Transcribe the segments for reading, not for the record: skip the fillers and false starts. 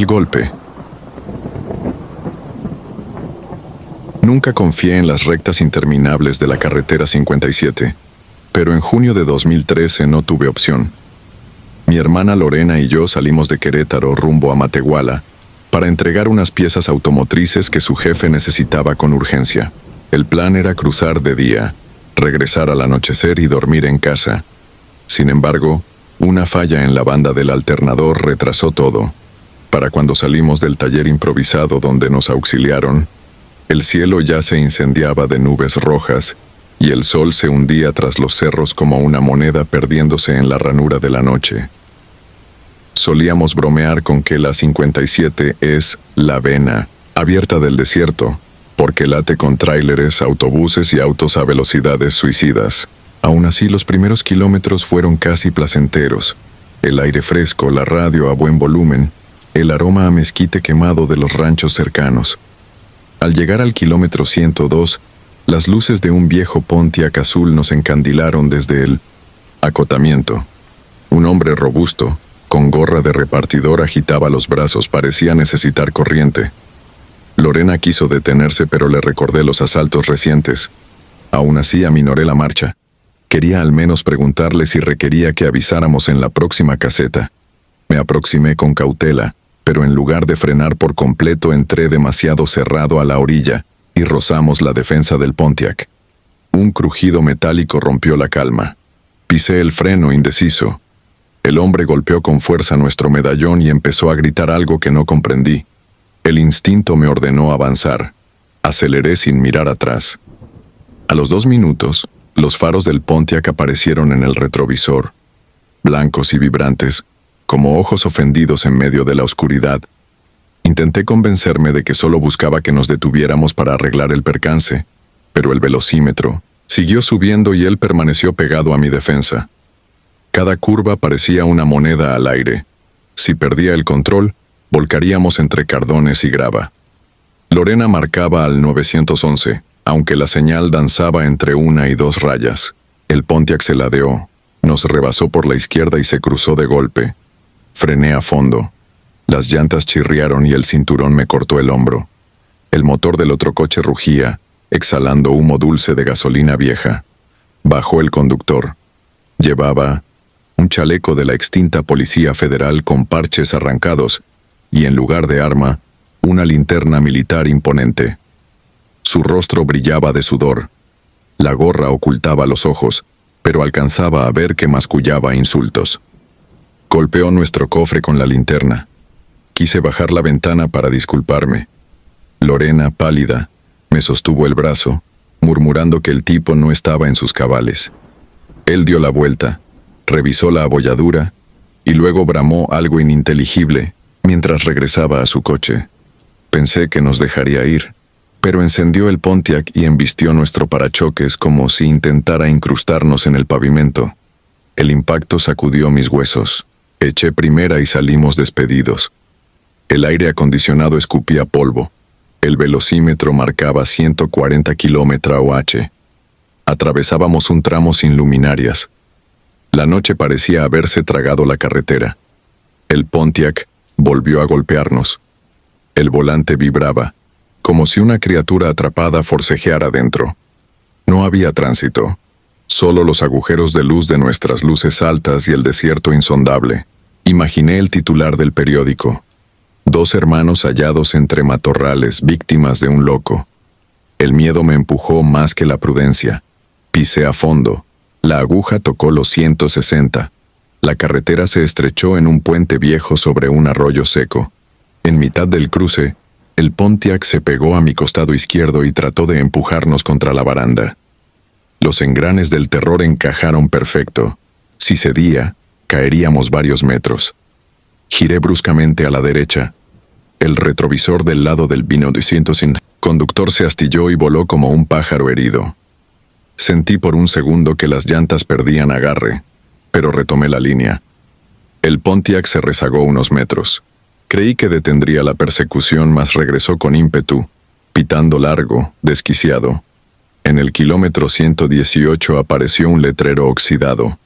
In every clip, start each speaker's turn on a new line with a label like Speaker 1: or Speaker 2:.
Speaker 1: El golpe. Nunca confié en las rectas interminables de la carretera 57, pero en junio de 2013 no tuve opción. Mi hermana Lorena y yo salimos de Querétaro rumbo a Matehuala para entregar unas piezas automotrices que su jefe necesitaba con urgencia. El plan era cruzar de día, regresar al anochecer y dormir en casa. Sin embargo, una falla en la banda del alternador retrasó todo. Para cuando salimos del taller improvisado donde nos auxiliaron, el cielo ya se incendiaba de nubes rojas y el sol se hundía tras los cerros como una moneda perdiéndose en la ranura de la noche. Solíamos bromear con que la 57 es la vena abierta del desierto, porque late con tráileres, autobuses y autos a velocidades suicidas. Aún así, los primeros kilómetros fueron casi placenteros. El aire fresco, la radio a buen volumen, el aroma a mezquite quemado de los ranchos cercanos. Al llegar al kilómetro 102, las luces de un viejo Pontiac azul nos encandilaron desde el acotamiento. Un hombre robusto, con gorra de repartidor, agitaba los brazos, parecía necesitar corriente. Lorena quiso detenerse, pero le recordé los asaltos recientes. Aún así, aminoré la marcha. Quería al menos preguntarle si requería que avisáramos en la próxima caseta. Me aproximé con cautela, pero en lugar de frenar por completo entré demasiado cerrado a la orilla y rozamos la defensa del Pontiac. Un crujido metálico rompió la calma. Pisé el freno indeciso. El hombre golpeó con fuerza nuestro medallón y empezó a gritar algo que no comprendí. El instinto me ordenó avanzar. Aceleré sin mirar atrás. A los 2 minutos, los faros del Pontiac aparecieron en el retrovisor, blancos y vibrantes, como ojos ofendidos en medio de la oscuridad. Intenté convencerme de que solo buscaba que nos detuviéramos para arreglar el percance, pero el velocímetro siguió subiendo y él permaneció pegado a mi defensa. Cada curva parecía una moneda al aire. Si perdía el control, volcaríamos entre cardones y grava. Lorena marcaba al 911, aunque la señal danzaba entre 1 y 2 rayas. El Pontiac se ladeó, nos rebasó por la izquierda y se cruzó de golpe. Frené a fondo. Las llantas chirriaron y el cinturón me cortó el hombro. El motor del otro coche rugía, exhalando humo dulce de gasolina vieja. Bajó el conductor. Llevaba un chaleco de la extinta Policía Federal con parches arrancados y, en lugar de arma, una linterna militar imponente. Su rostro brillaba de sudor. La gorra ocultaba los ojos, pero alcanzaba a ver que mascullaba insultos. Golpeó nuestro cofre con la linterna. Quise bajar la ventana para disculparme. Lorena, pálida, me sostuvo el brazo, murmurando que el tipo no estaba en sus cabales. Él dio la vuelta, revisó la abolladura y luego bramó algo ininteligible mientras regresaba a su coche. Pensé que nos dejaría ir, pero encendió el Pontiac y embistió nuestro parachoques como si intentara incrustarnos en el pavimento. El impacto sacudió mis huesos. Eché primera y salimos despedidos. El aire acondicionado escupía polvo. El velocímetro marcaba 140 km/h. Atravesábamos un tramo sin luminarias. La noche parecía haberse tragado la carretera. El Pontiac volvió a golpearnos. El volante vibraba, como si una criatura atrapada forcejeara dentro. No había tránsito, solo los agujeros de luz de nuestras luces altas y el desierto insondable. Imaginé el titular del periódico: 2 hermanos hallados entre matorrales, víctimas de un loco. El miedo me empujó más que la prudencia. Pisé a fondo. La aguja tocó los 160. La carretera se estrechó en un puente viejo sobre un arroyo seco. En mitad del cruce, el Pontiac se pegó a mi costado izquierdo y trató de empujarnos contra la baranda. Los engranes del terror encajaron perfecto. Si cedía, caeríamos varios metros. Giré bruscamente a la derecha. El retrovisor del lado del vino de sin conductor se astilló y voló como un pájaro herido. Sentí por un segundo que las llantas perdían agarre, pero retomé la línea. El Pontiac se rezagó unos metros. Creí que detendría la persecución, mas regresó con ímpetu, pitando largo, desquiciado. En el kilómetro 118 apareció un letrero oxidado.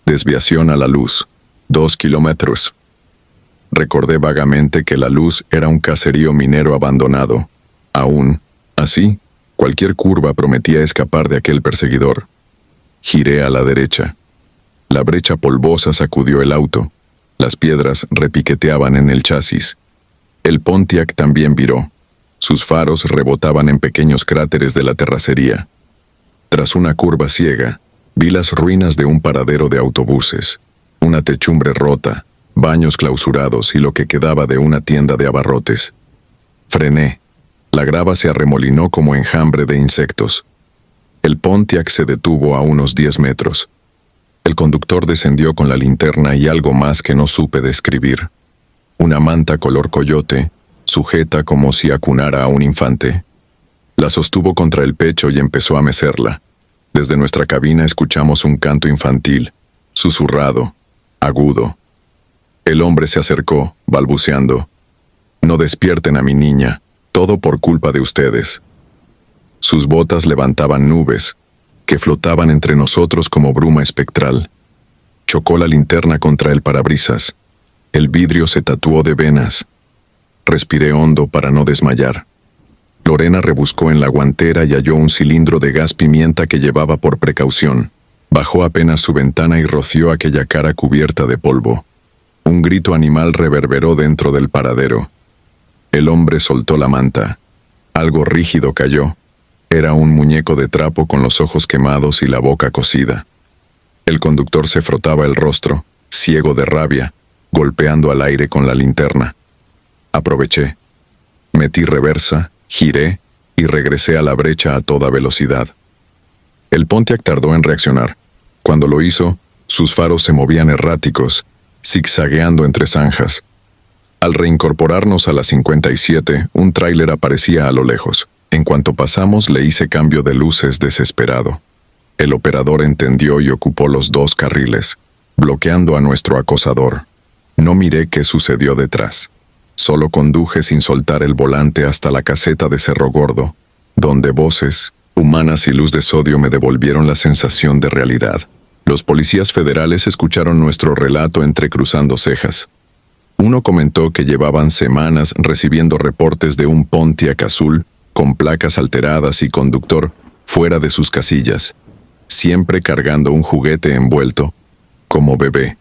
Speaker 1: Desviación a la luz. 2 kilómetros. Recordé vagamente que la luz era un caserío minero abandonado. Aún así, cualquier curva prometía escapar de aquel perseguidor. Giré a la derecha. La brecha polvosa sacudió el auto. Las piedras repiqueteaban en el chasis. El Pontiac también viró. Sus faros rebotaban en pequeños cráteres de la terracería. Tras una curva ciega, vi las ruinas de un paradero de autobuses, una techumbre rota, baños clausurados y lo que quedaba de una tienda de abarrotes. Frené. La grava se arremolinó como enjambre de insectos. El Pontiac se detuvo a unos 10 metros. El conductor descendió con la linterna y algo más que no supe describir. Una manta color coyote, sujeta como si acunara a un infante. La sostuvo contra el pecho y empezó a mecerla. Desde nuestra cabina escuchamos un canto infantil, susurrado, agudo. El hombre se acercó, balbuceando. «No despierten a mi niña, todo por culpa de ustedes». Sus botas levantaban nubes, que flotaban entre nosotros como bruma espectral. Chocó la linterna contra el parabrisas. El vidrio se tatuó de venas. Respiré hondo para no desmayar. Lorena rebuscó en la guantera y halló un cilindro de gas pimienta que llevaba por precaución. Bajó apenas su ventana y roció aquella cara cubierta de polvo. Un grito animal reverberó dentro del paradero. El hombre soltó la manta. Algo rígido cayó. Era un muñeco de trapo con los ojos quemados y la boca cocida. El conductor se frotaba el rostro, ciego de rabia, golpeando al aire con la linterna. Aproveché. Metí reversa, giré y regresé a la brecha a toda velocidad. El Pontiac tardó en reaccionar. Cuando lo hizo, sus faros se movían erráticos, zigzagueando entre zanjas. Al reincorporarnos a la 57, un tráiler aparecía a lo lejos. En cuanto pasamos, le hice cambio de luces desesperado. El operador entendió y ocupó los 2 carriles, bloqueando a nuestro acosador. No miré qué sucedió detrás. Solo conduje sin soltar el volante hasta la caseta de Cerro Gordo, donde voces, humanas y luz de sodio me devolvieron la sensación de realidad. Los policías federales escucharon nuestro relato entrecruzando cejas. Uno comentó que llevaban semanas recibiendo reportes de un Pontiac azul con placas alteradas y conductor fuera de sus casillas, siempre cargando un juguete envuelto, como bebé.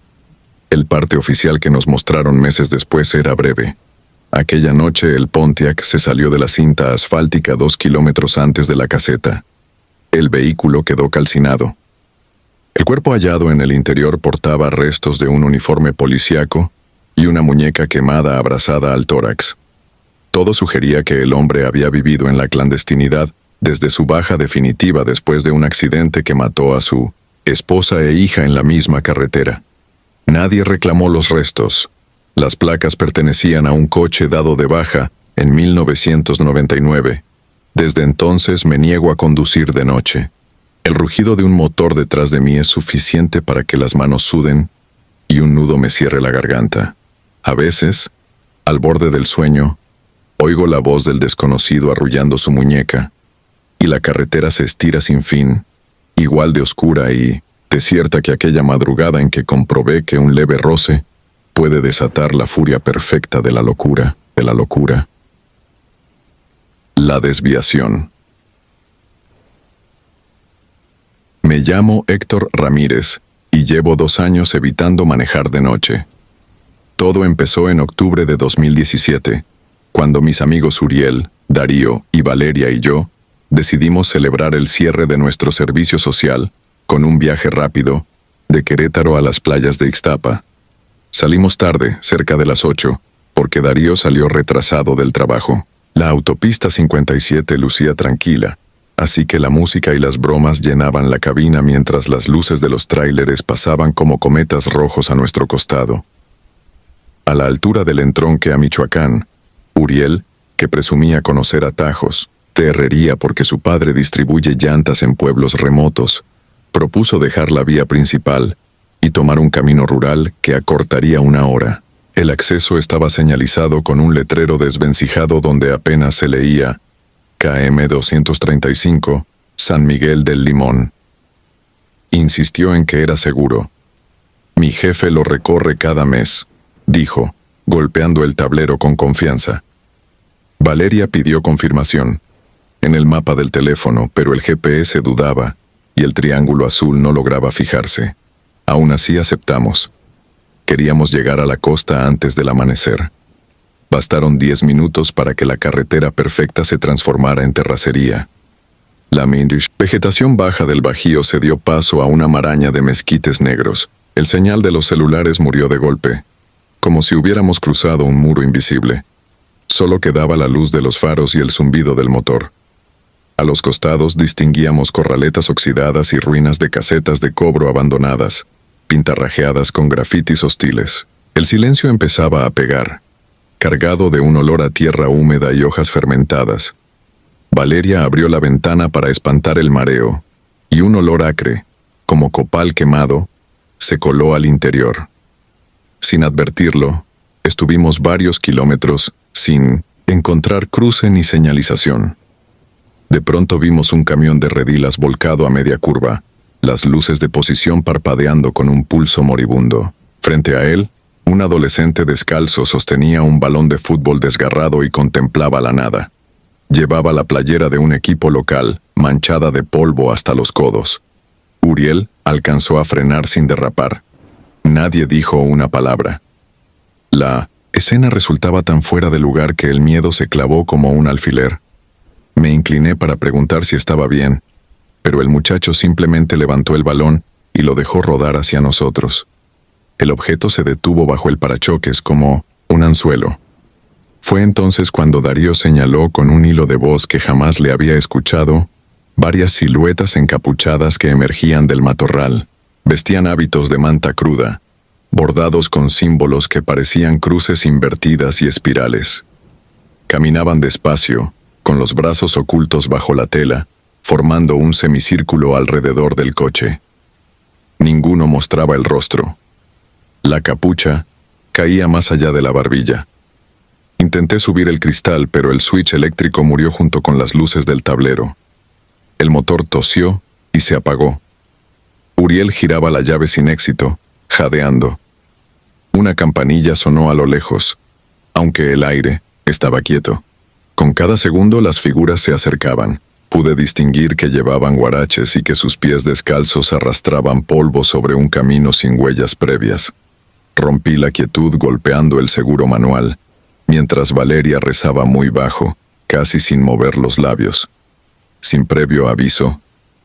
Speaker 1: El parte oficial que nos mostraron meses después era breve. Aquella noche el Pontiac se salió de la cinta asfáltica 2 kilómetros antes de la caseta. El vehículo quedó calcinado. El cuerpo hallado en el interior portaba restos de un uniforme policíaco y una muñeca quemada abrazada al tórax. Todo sugería que el hombre había vivido en la clandestinidad desde su baja definitiva después de un accidente que mató a su esposa e hija en la misma carretera. Nadie reclamó los restos. Las placas pertenecían a un coche dado de baja en 1999. Desde entonces me niego a conducir de noche. El rugido de un motor detrás de mí es suficiente para que las manos suden y un nudo me cierre la garganta. A veces, al borde del sueño, oigo la voz del desconocido arrullando su muñeca, y la carretera se estira sin fin, igual de oscura y desierta que aquella madrugada en que comprobé que un leve roce puede desatar la furia perfecta de la locura. La desviación. Me llamo Héctor Ramírez y llevo 2 años evitando manejar de noche. Todo empezó en octubre de 2017, cuando mis amigos Uriel, Darío y Valeria y yo decidimos celebrar el cierre de nuestro servicio social con un viaje rápido de Querétaro a las playas de Ixtapa. Salimos tarde, cerca de las 8, porque Darío salió retrasado del trabajo. La autopista 57 lucía tranquila, así que la música y las bromas llenaban la cabina mientras las luces de los tráileres pasaban como cometas rojos a nuestro costado. A la altura del entronque a Michoacán, Uriel, que presumía conocer atajos, terrería porque su padre distribuye llantas en pueblos remotos, propuso dejar la vía principal y tomar un camino rural que acortaría 1 hora. El acceso estaba señalizado con un letrero desvencijado donde apenas se leía KM 235, San Miguel del Limón. Insistió en que era seguro. Mi jefe lo recorre cada mes, dijo, golpeando el tablero con confianza. Valeria pidió confirmación en el mapa del teléfono, pero el GPS dudaba y el triángulo azul no lograba fijarse. Aún así aceptamos. Queríamos llegar a la costa antes del amanecer. Bastaron 10 minutos para que la carretera perfecta se transformara en terracería. La vegetación baja del Bajío se dio paso a una maraña de mezquites negros. El señal de los celulares murió de golpe, como si hubiéramos cruzado un muro invisible. Solo quedaba la luz de los faros y el zumbido del motor. A los costados distinguíamos corraletas oxidadas y ruinas de casetas de cobro abandonadas, pintarrajeadas con grafitis hostiles. El silencio empezaba a pegar, cargado de un olor a tierra húmeda y hojas fermentadas. Valeria abrió la ventana para espantar el mareo, y un olor acre, como copal quemado, se coló al interior. Sin advertirlo, estuvimos varios kilómetros sin encontrar cruce ni señalización. De pronto vimos un camión de redilas volcado a media curva, las luces de posición parpadeando con un pulso moribundo. Frente a él, un adolescente descalzo sostenía un balón de fútbol desgarrado y contemplaba la nada. Llevaba la playera de un equipo local, manchada de polvo hasta los codos. Uriel alcanzó a frenar sin derrapar. Nadie dijo una palabra. La escena resultaba tan fuera de lugar que el miedo se clavó como un alfiler. Me incliné para preguntar si estaba bien, pero el muchacho simplemente levantó el balón y lo dejó rodar hacia nosotros. El objeto se detuvo bajo el parachoques como un anzuelo. Fue entonces cuando Darío señaló con un hilo de voz que jamás le había escuchado varias siluetas encapuchadas que emergían del matorral. Vestían hábitos de manta cruda, bordados con símbolos que parecían cruces invertidas y espirales. Caminaban despacio, con los brazos ocultos bajo la tela, formando un semicírculo alrededor del coche. Ninguno mostraba el rostro. La capucha caía más allá de la barbilla. Intenté subir el cristal, pero el switch eléctrico murió junto con las luces del tablero. El motor tosió y se apagó. Uriel giraba la llave sin éxito, jadeando. Una campanilla sonó a lo lejos, aunque el aire estaba quieto. Con cada segundo las figuras se acercaban. Pude distinguir que llevaban huaraches y que sus pies descalzos arrastraban polvo sobre un camino sin huellas previas. Rompí la quietud golpeando el seguro manual, mientras Valeria rezaba muy bajo, casi sin mover los labios. Sin previo aviso,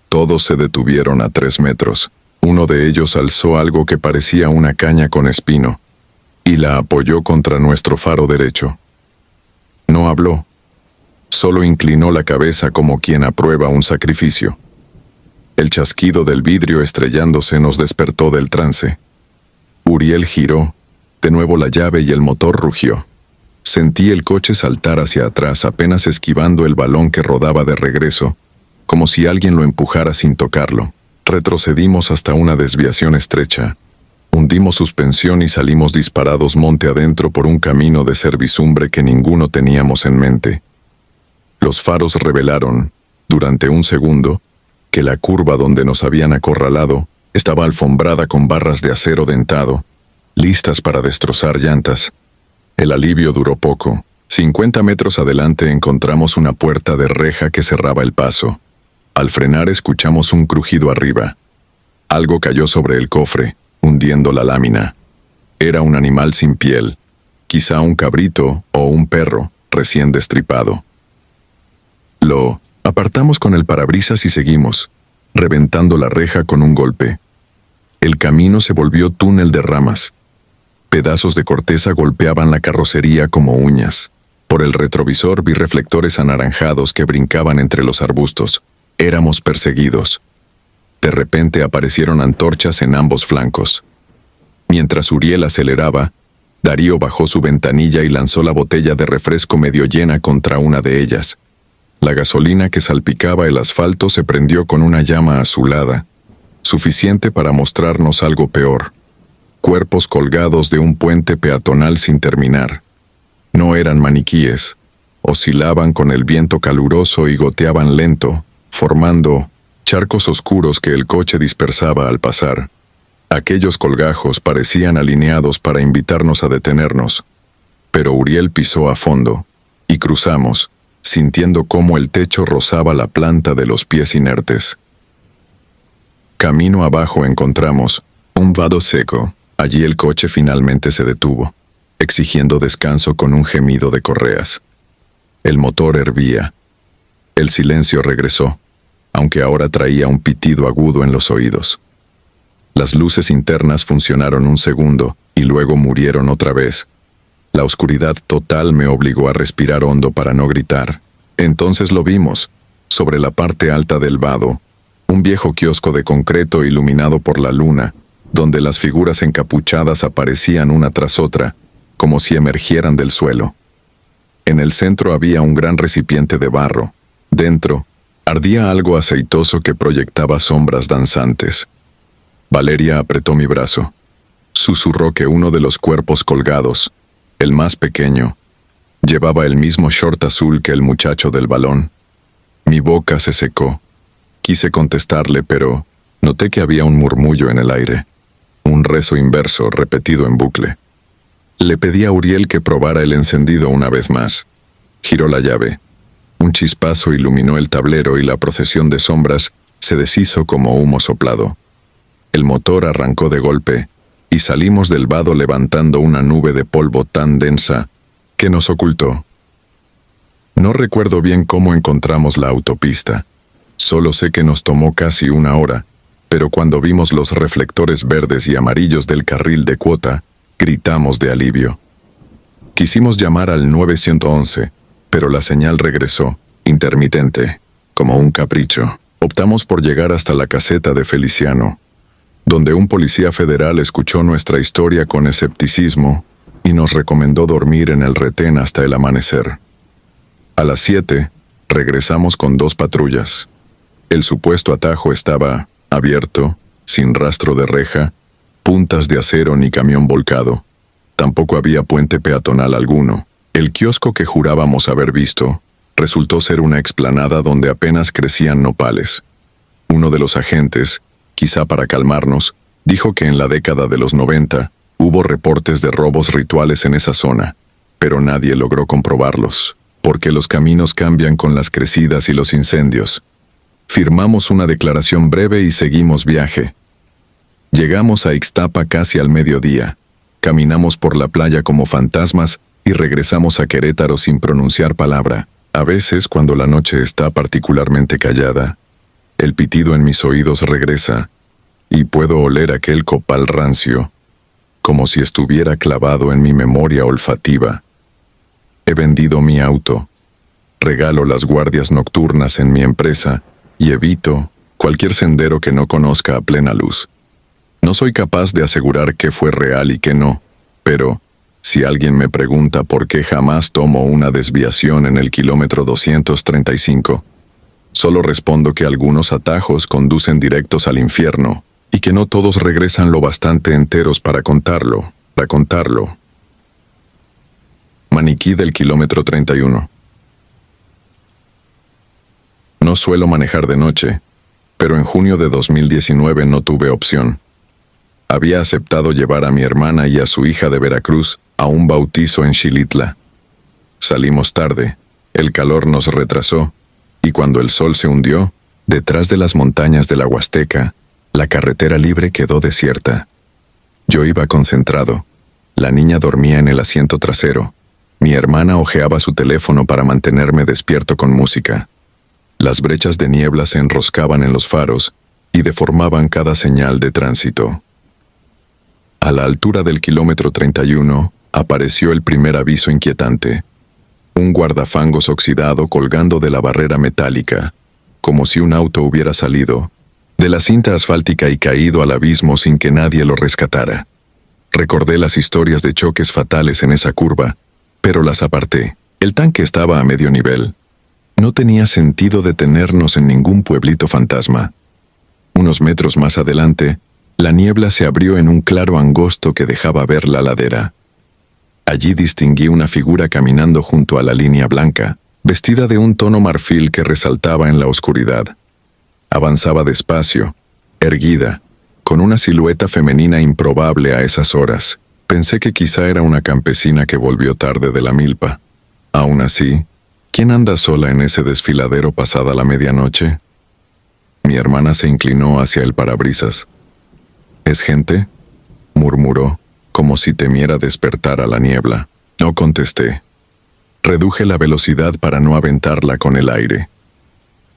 Speaker 1: todos se detuvieron a 3 metros. Uno de ellos alzó algo que parecía una caña con espino, y la apoyó contra nuestro faro derecho. No habló. Solo inclinó la cabeza como quien aprueba un sacrificio. El chasquido del vidrio estrellándose nos despertó del trance. Uriel giró, de nuevo la llave y el motor rugió. Sentí el coche saltar hacia atrás, apenas esquivando el balón que rodaba de regreso, como si alguien lo empujara sin tocarlo. Retrocedimos hasta una desviación estrecha. Hundimos suspensión y salimos disparados monte adentro por un camino de servidumbre que ninguno teníamos en mente. Los faros revelaron, durante un segundo, que la curva donde nos habían acorralado estaba alfombrada con barras de acero dentado, listas para destrozar llantas. El alivio duró poco. 50 metros adelante encontramos una puerta de reja que cerraba el paso. Al frenar escuchamos un crujido arriba. Algo cayó sobre el cofre, hundiendo la lámina. Era un animal sin piel, quizá un cabrito o un perro recién destripado. Lo apartamos con el parabrisas y seguimos, reventando la reja con un golpe. El camino se volvió túnel de ramas. Pedazos de corteza golpeaban la carrocería como uñas. Por el retrovisor vi reflectores anaranjados que brincaban entre los arbustos. Éramos perseguidos. De repente aparecieron antorchas en ambos flancos. Mientras Uriel aceleraba, Darío bajó su ventanilla y lanzó la botella de refresco medio llena contra una de ellas. La gasolina que salpicaba el asfalto se prendió con una llama azulada, suficiente para mostrarnos algo peor. Cuerpos colgados de un puente peatonal sin terminar. No eran maniquíes. Oscilaban con el viento caluroso y goteaban lento, formando charcos oscuros que el coche dispersaba al pasar. Aquellos colgajos parecían alineados para invitarnos a detenernos. pero Uriel pisó a fondo, y cruzamos, sintiendo cómo el techo rozaba la planta de los pies inertes. Camino abajo encontramos un vado seco. Allí el coche finalmente se detuvo, exigiendo descanso con un gemido de correas. El motor hervía. El silencio regresó, aunque ahora traía un pitido agudo en los oídos. Las luces internas funcionaron un segundo y luego murieron otra vez. La oscuridad total me obligó a respirar hondo para no gritar. Entonces lo vimos, sobre la parte alta del vado, un viejo kiosco de concreto iluminado por la luna, donde las figuras encapuchadas aparecían una tras otra, como si emergieran del suelo. En el centro había un gran recipiente de barro. Dentro, ardía algo aceitoso que proyectaba sombras danzantes. Valeria apretó mi brazo. Susurró que uno de los cuerpos colgados, el más pequeño, llevaba el mismo short azul que el muchacho del balón. Mi boca se secó. Quise contestarle, pero noté que había un murmullo en el aire. Un rezo inverso repetido en bucle. Le pedí a Uriel que probara el encendido una vez más. Giró la llave. Un chispazo iluminó el tablero y la procesión de sombras se deshizo como humo soplado. El motor arrancó de golpe y salimos del vado levantando una nube de polvo tan densa que nos ocultó. No recuerdo bien cómo encontramos la autopista. Solo sé que nos tomó casi una hora, pero cuando vimos los reflectores verdes y amarillos del carril de cuota, gritamos de alivio. Quisimos llamar al 911, pero la señal regresó, intermitente, como un capricho. Optamos por llegar hasta la caseta de Feliciano, donde un policía federal escuchó nuestra historia con escepticismo y nos recomendó dormir en el retén hasta el amanecer. A las 7, regresamos con 2 patrullas. El supuesto atajo estaba abierto, sin rastro de reja, puntas de acero ni camión volcado. Tampoco había puente peatonal alguno. El kiosco que jurábamos haber visto resultó ser una explanada donde apenas crecían nopales. Uno de los agentes, quizá para calmarnos, dijo que en la década de los 90 hubo reportes de robos rituales en esa zona, pero nadie logró comprobarlos, porque los caminos cambian con las crecidas y los incendios. Firmamos una declaración breve y seguimos viaje. Llegamos a Ixtapa casi al mediodía. Caminamos por la playa como fantasmas y regresamos a Querétaro sin pronunciar palabra. A veces, cuando la noche está particularmente callada, el pitido en mis oídos regresa y puedo oler aquel copal rancio, como si estuviera clavado en mi memoria olfativa. He vendido mi auto, regalo las guardias nocturnas en mi empresa y evito cualquier sendero que no conozca a plena luz. No soy capaz de asegurar qué fue real y qué no, pero si alguien me pregunta por qué jamás tomo una desviación en el kilómetro 235, solo respondo que algunos atajos conducen directos al infierno y que no todos regresan lo bastante enteros para contarlo. Maniquí del kilómetro 31. No suelo manejar de noche, pero en junio de 2019 no tuve opción. Había aceptado llevar a mi hermana y a su hija de Veracruz a un bautizo en Xilitla. Salimos tarde, el calor nos retrasó, y cuando el sol se hundió, detrás de las montañas de la Huasteca, la carretera libre quedó desierta. Yo iba concentrado. La niña dormía en el asiento trasero. Mi hermana hojeaba su teléfono para mantenerme despierto con música. Las brechas de niebla se enroscaban en los faros y deformaban cada señal de tránsito. A la altura del kilómetro 31 apareció el primer aviso inquietante. Un guardafangos oxidado colgando de la barrera metálica, como si un auto hubiera salido de la cinta asfáltica y caído al abismo sin que nadie lo rescatara. Recordé las historias de choques fatales en esa curva, pero las aparté. El tanque estaba a medio nivel. No tenía sentido detenernos en ningún pueblito fantasma. Unos metros más adelante, la niebla se abrió en un claro angosto que dejaba ver la ladera. Allí distinguí una figura caminando junto a la línea blanca, vestida de un tono marfil que resaltaba en la oscuridad. Avanzaba despacio, erguida, con una silueta femenina improbable a esas horas, Pensé que quizá era una campesina que volvió tarde de la milpa. Aún así, ¿quién anda sola en ese desfiladero pasada la medianoche? Mi hermana se inclinó hacia el parabrisas. ¿Es gente?, murmuró, como si temiera despertar a la niebla. No contesté. Reduje la velocidad para no aventarla con el aire.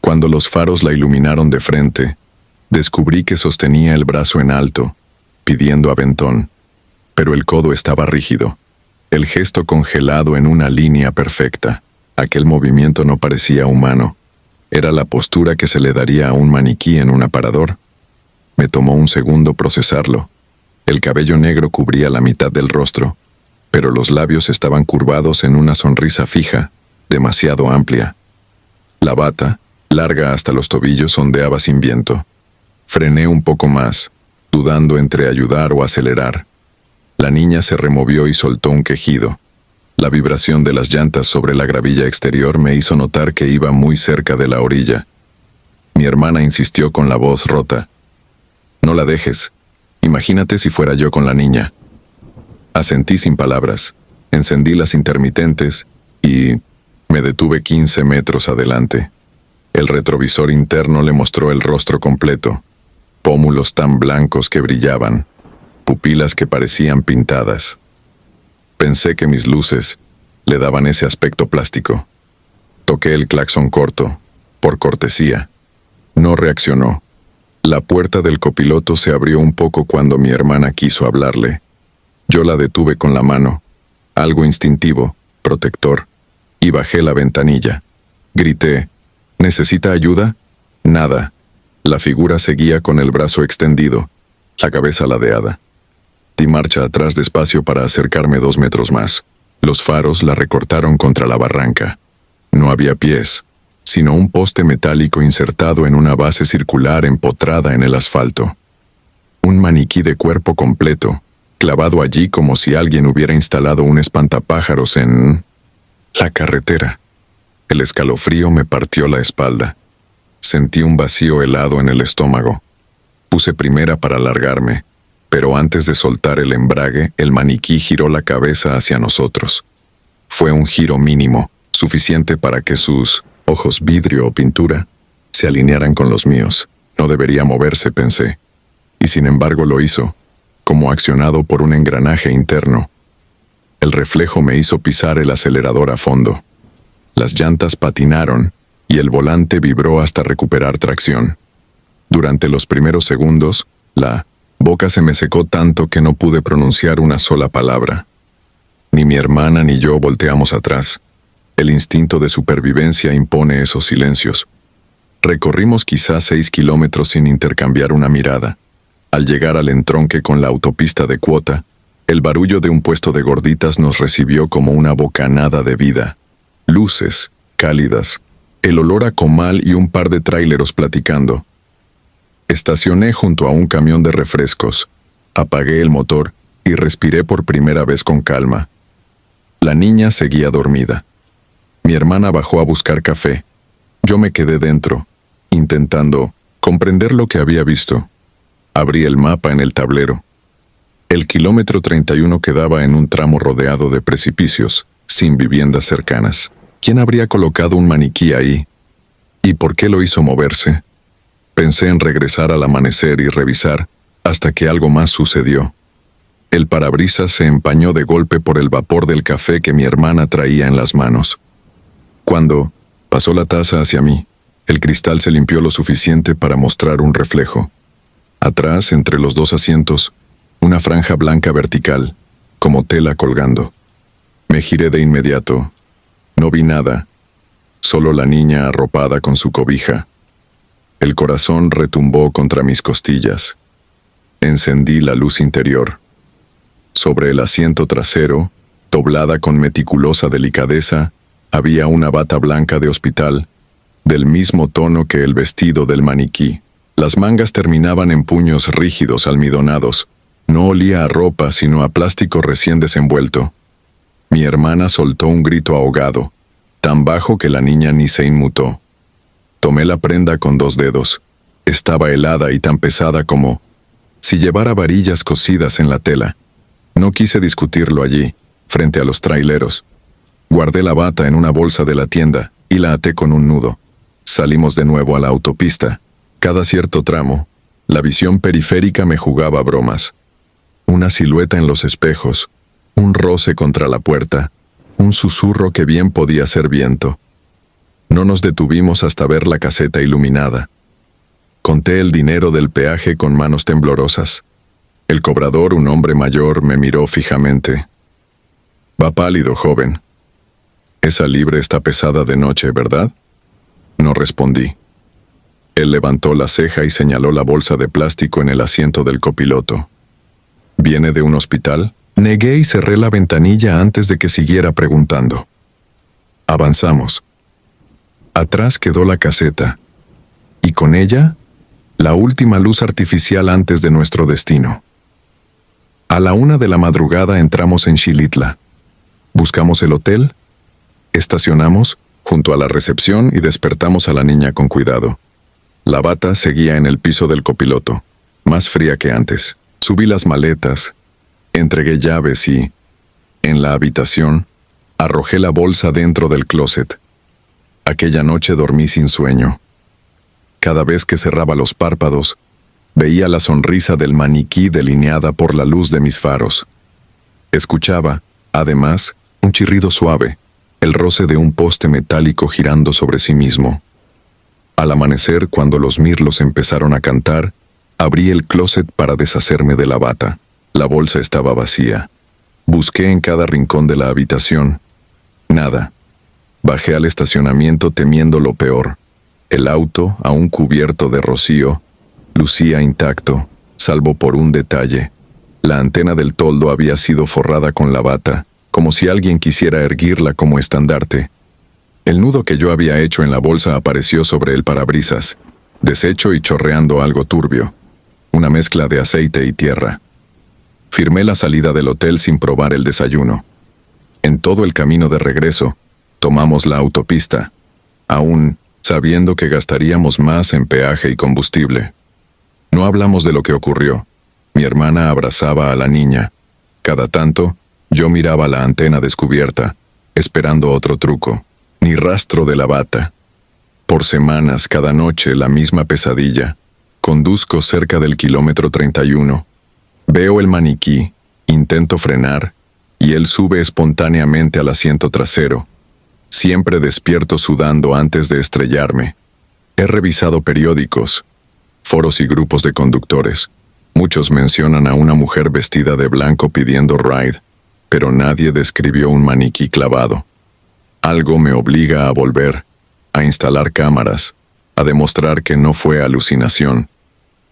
Speaker 1: Cuando los faros la iluminaron de frente, descubrí que sostenía el brazo en alto, pidiendo aventón, pero el codo estaba rígido, el gesto congelado en una línea perfecta. Aquel movimiento no parecía humano. Era la postura que se le daría a un maniquí en un aparador. Me tomó un segundo procesarlo. El cabello negro cubría la mitad del rostro, pero los labios estaban curvados en una sonrisa fija, demasiado amplia. La bata, larga hasta los tobillos, ondeaba sin viento. Frené un poco más, dudando entre ayudar o acelerar. La niña se removió y soltó un quejido. La vibración de las llantas sobre la gravilla exterior me hizo notar que iba muy cerca de la orilla. Mi hermana insistió con la voz rota. «No la dejes. Imagínate si fuera yo con la niña». Asentí sin palabras, encendí las intermitentes y me detuve 15 metros adelante. El retrovisor interno le mostró el rostro completo, pómulos tan blancos que brillaban, pupilas que parecían pintadas. Pensé que mis luces le daban ese aspecto plástico. Toqué el claxon corto, por cortesía. No reaccionó. La puerta del copiloto se abrió un poco cuando mi hermana quiso hablarle. Yo la detuve con la mano, algo instintivo, protector, y bajé la ventanilla. Grité, «¿Necesita ayuda?» Nada. La figura seguía con el brazo extendido, la cabeza ladeada. Di marcha atrás despacio para acercarme 2 metros más. Los faros la recortaron contra la barranca. No había pies, sino un poste metálico insertado en una base circular empotrada en el asfalto. Un maniquí de cuerpo completo, clavado allí como si alguien hubiera instalado un espantapájaros en la carretera. El escalofrío me partió la espalda. Sentí un vacío helado en el estómago. Puse primera para largarme, pero antes de soltar el embrague, el maniquí giró la cabeza hacia nosotros. Fue un giro mínimo, suficiente para que sus ojos vidrio o pintura se alinearan con los míos. No debería moverse, pensé. Y sin embargo lo hizo, como accionado por un engranaje interno. El reflejo me hizo pisar el acelerador a fondo. Las llantas patinaron y el volante vibró hasta recuperar tracción. Durante los primeros segundos, la boca se me secó tanto que no pude pronunciar una sola palabra. Ni mi hermana ni yo volteamos atrás. El instinto de supervivencia impone esos silencios. Recorrimos quizás 6 kilómetros sin intercambiar una mirada. Al llegar al entronque con la autopista de Cuota, el barullo de un puesto de gorditas nos recibió como una bocanada de vida. Luces, cálidas, el olor a comal y un par de tráileros platicando. Estacioné junto a un camión de refrescos, apagué el motor y respiré por primera vez con calma. La niña seguía dormida. Mi hermana bajó a buscar café. Yo me quedé dentro, intentando comprender lo que había visto. Abrí el mapa en el tablero. El kilómetro 31 quedaba en un tramo rodeado de precipicios, sin viviendas cercanas. ¿Quién habría colocado un maniquí ahí? ¿Y por qué lo hizo moverse? Pensé en regresar al amanecer y revisar, hasta que algo más sucedió. El parabrisas se empañó de golpe por el vapor del café que mi hermana traía en las manos. Cuando pasó la taza hacia mí, el cristal se limpió lo suficiente para mostrar un reflejo. Atrás, entre los 2 asientos, una franja blanca vertical, como tela colgando. Me giré de inmediato. No vi nada, solo la niña arropada con su cobija. El corazón retumbó contra mis costillas. Encendí la luz interior. Sobre el asiento trasero, doblada con meticulosa delicadeza, había una bata blanca de hospital, del mismo tono que el vestido del maniquí. Las mangas terminaban en puños rígidos almidonados. No olía a ropa, sino a plástico recién desenvuelto. Mi hermana soltó un grito ahogado, tan bajo que la niña ni se inmutó. Tomé la prenda con 2 dedos. Estaba helada y tan pesada como si llevara varillas cosidas en la tela. No quise discutirlo allí, frente a los traileros. Guardé la bata en una bolsa de la tienda y la até con un nudo. Salimos de nuevo a la autopista. Cada cierto tramo, la visión periférica me jugaba bromas. Una silueta en los espejos, un roce contra la puerta, un susurro que bien podía ser viento. No nos detuvimos hasta ver la caseta iluminada. Conté el dinero del peaje con manos temblorosas. El cobrador, un hombre mayor, me miró fijamente. «Va pálido, joven. Esa libre está pesada de noche, ¿verdad?» No respondí. Él levantó la ceja y señaló la bolsa de plástico en el asiento del copiloto. «¿Viene de un hospital?» Negué y cerré la ventanilla antes de que siguiera preguntando. Avanzamos. Atrás quedó la caseta, y con ella, la última luz artificial antes de nuestro destino. A la 1 de la madrugada entramos en Xilitla. Buscamos el hotel, estacionamos junto a la recepción y despertamos a la niña con cuidado. La bata seguía en el piso del copiloto, más fría que antes. Subí las maletas, entregué llaves y, en la habitación, arrojé la bolsa dentro del closet. Aquella noche dormí sin sueño. Cada vez que cerraba los párpados, veía la sonrisa del maniquí delineada por la luz de mis faros. Escuchaba, además, un chirrido suave, el roce de un poste metálico girando sobre sí mismo. Al amanecer, cuando los mirlos empezaron a cantar, abrí el closet para deshacerme de la bata. La bolsa estaba vacía. Busqué en cada rincón de la habitación. Nada. Bajé al estacionamiento temiendo lo peor. El auto, aún cubierto de rocío, lucía intacto, salvo por un detalle. La antena del toldo había sido forrada con la bata, como si alguien quisiera erguirla como estandarte. El nudo que yo había hecho en la bolsa apareció sobre el parabrisas, deshecho y chorreando algo turbio, una mezcla de aceite y tierra. Firmé la salida del hotel sin probar el desayuno. En todo el camino de regreso, tomamos la autopista, aún sabiendo que gastaríamos más en peaje y combustible. No hablamos de lo que ocurrió. Mi hermana abrazaba a la niña. Cada tanto, yo miraba la antena descubierta, esperando otro truco. Ni rastro de la bata. Por semanas, cada noche, la misma pesadilla. Conduzco cerca del kilómetro 31. Veo el maniquí, intento frenar, y él sube espontáneamente al asiento trasero. Siempre despierto sudando antes de estrellarme. He revisado periódicos, foros y grupos de conductores. Muchos mencionan a una mujer vestida de blanco pidiendo ride, pero nadie describió un maniquí clavado. Algo me obliga a volver, a instalar cámaras, a demostrar que no fue alucinación.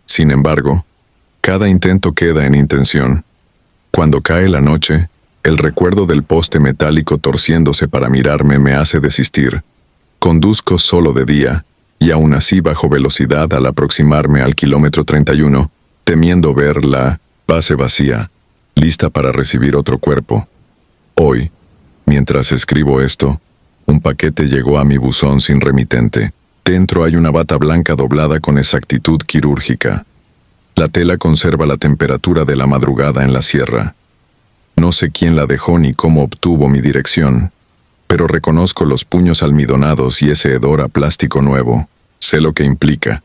Speaker 1: Sin embargo, cada intento queda en intención. Cuando cae la noche, el recuerdo del poste metálico torciéndose para mirarme me hace desistir. Conduzco solo de día, y aún así bajo velocidad al aproximarme al kilómetro 31, temiendo ver la base vacía, lista para recibir otro cuerpo. Hoy, mientras escribo esto, un paquete llegó a mi buzón sin remitente. Dentro hay una bata blanca doblada con exactitud quirúrgica. La tela conserva la temperatura de la madrugada en la sierra. No sé quién la dejó ni cómo obtuvo mi dirección, pero reconozco los puños almidonados y ese hedor a plástico nuevo. Sé lo que implica.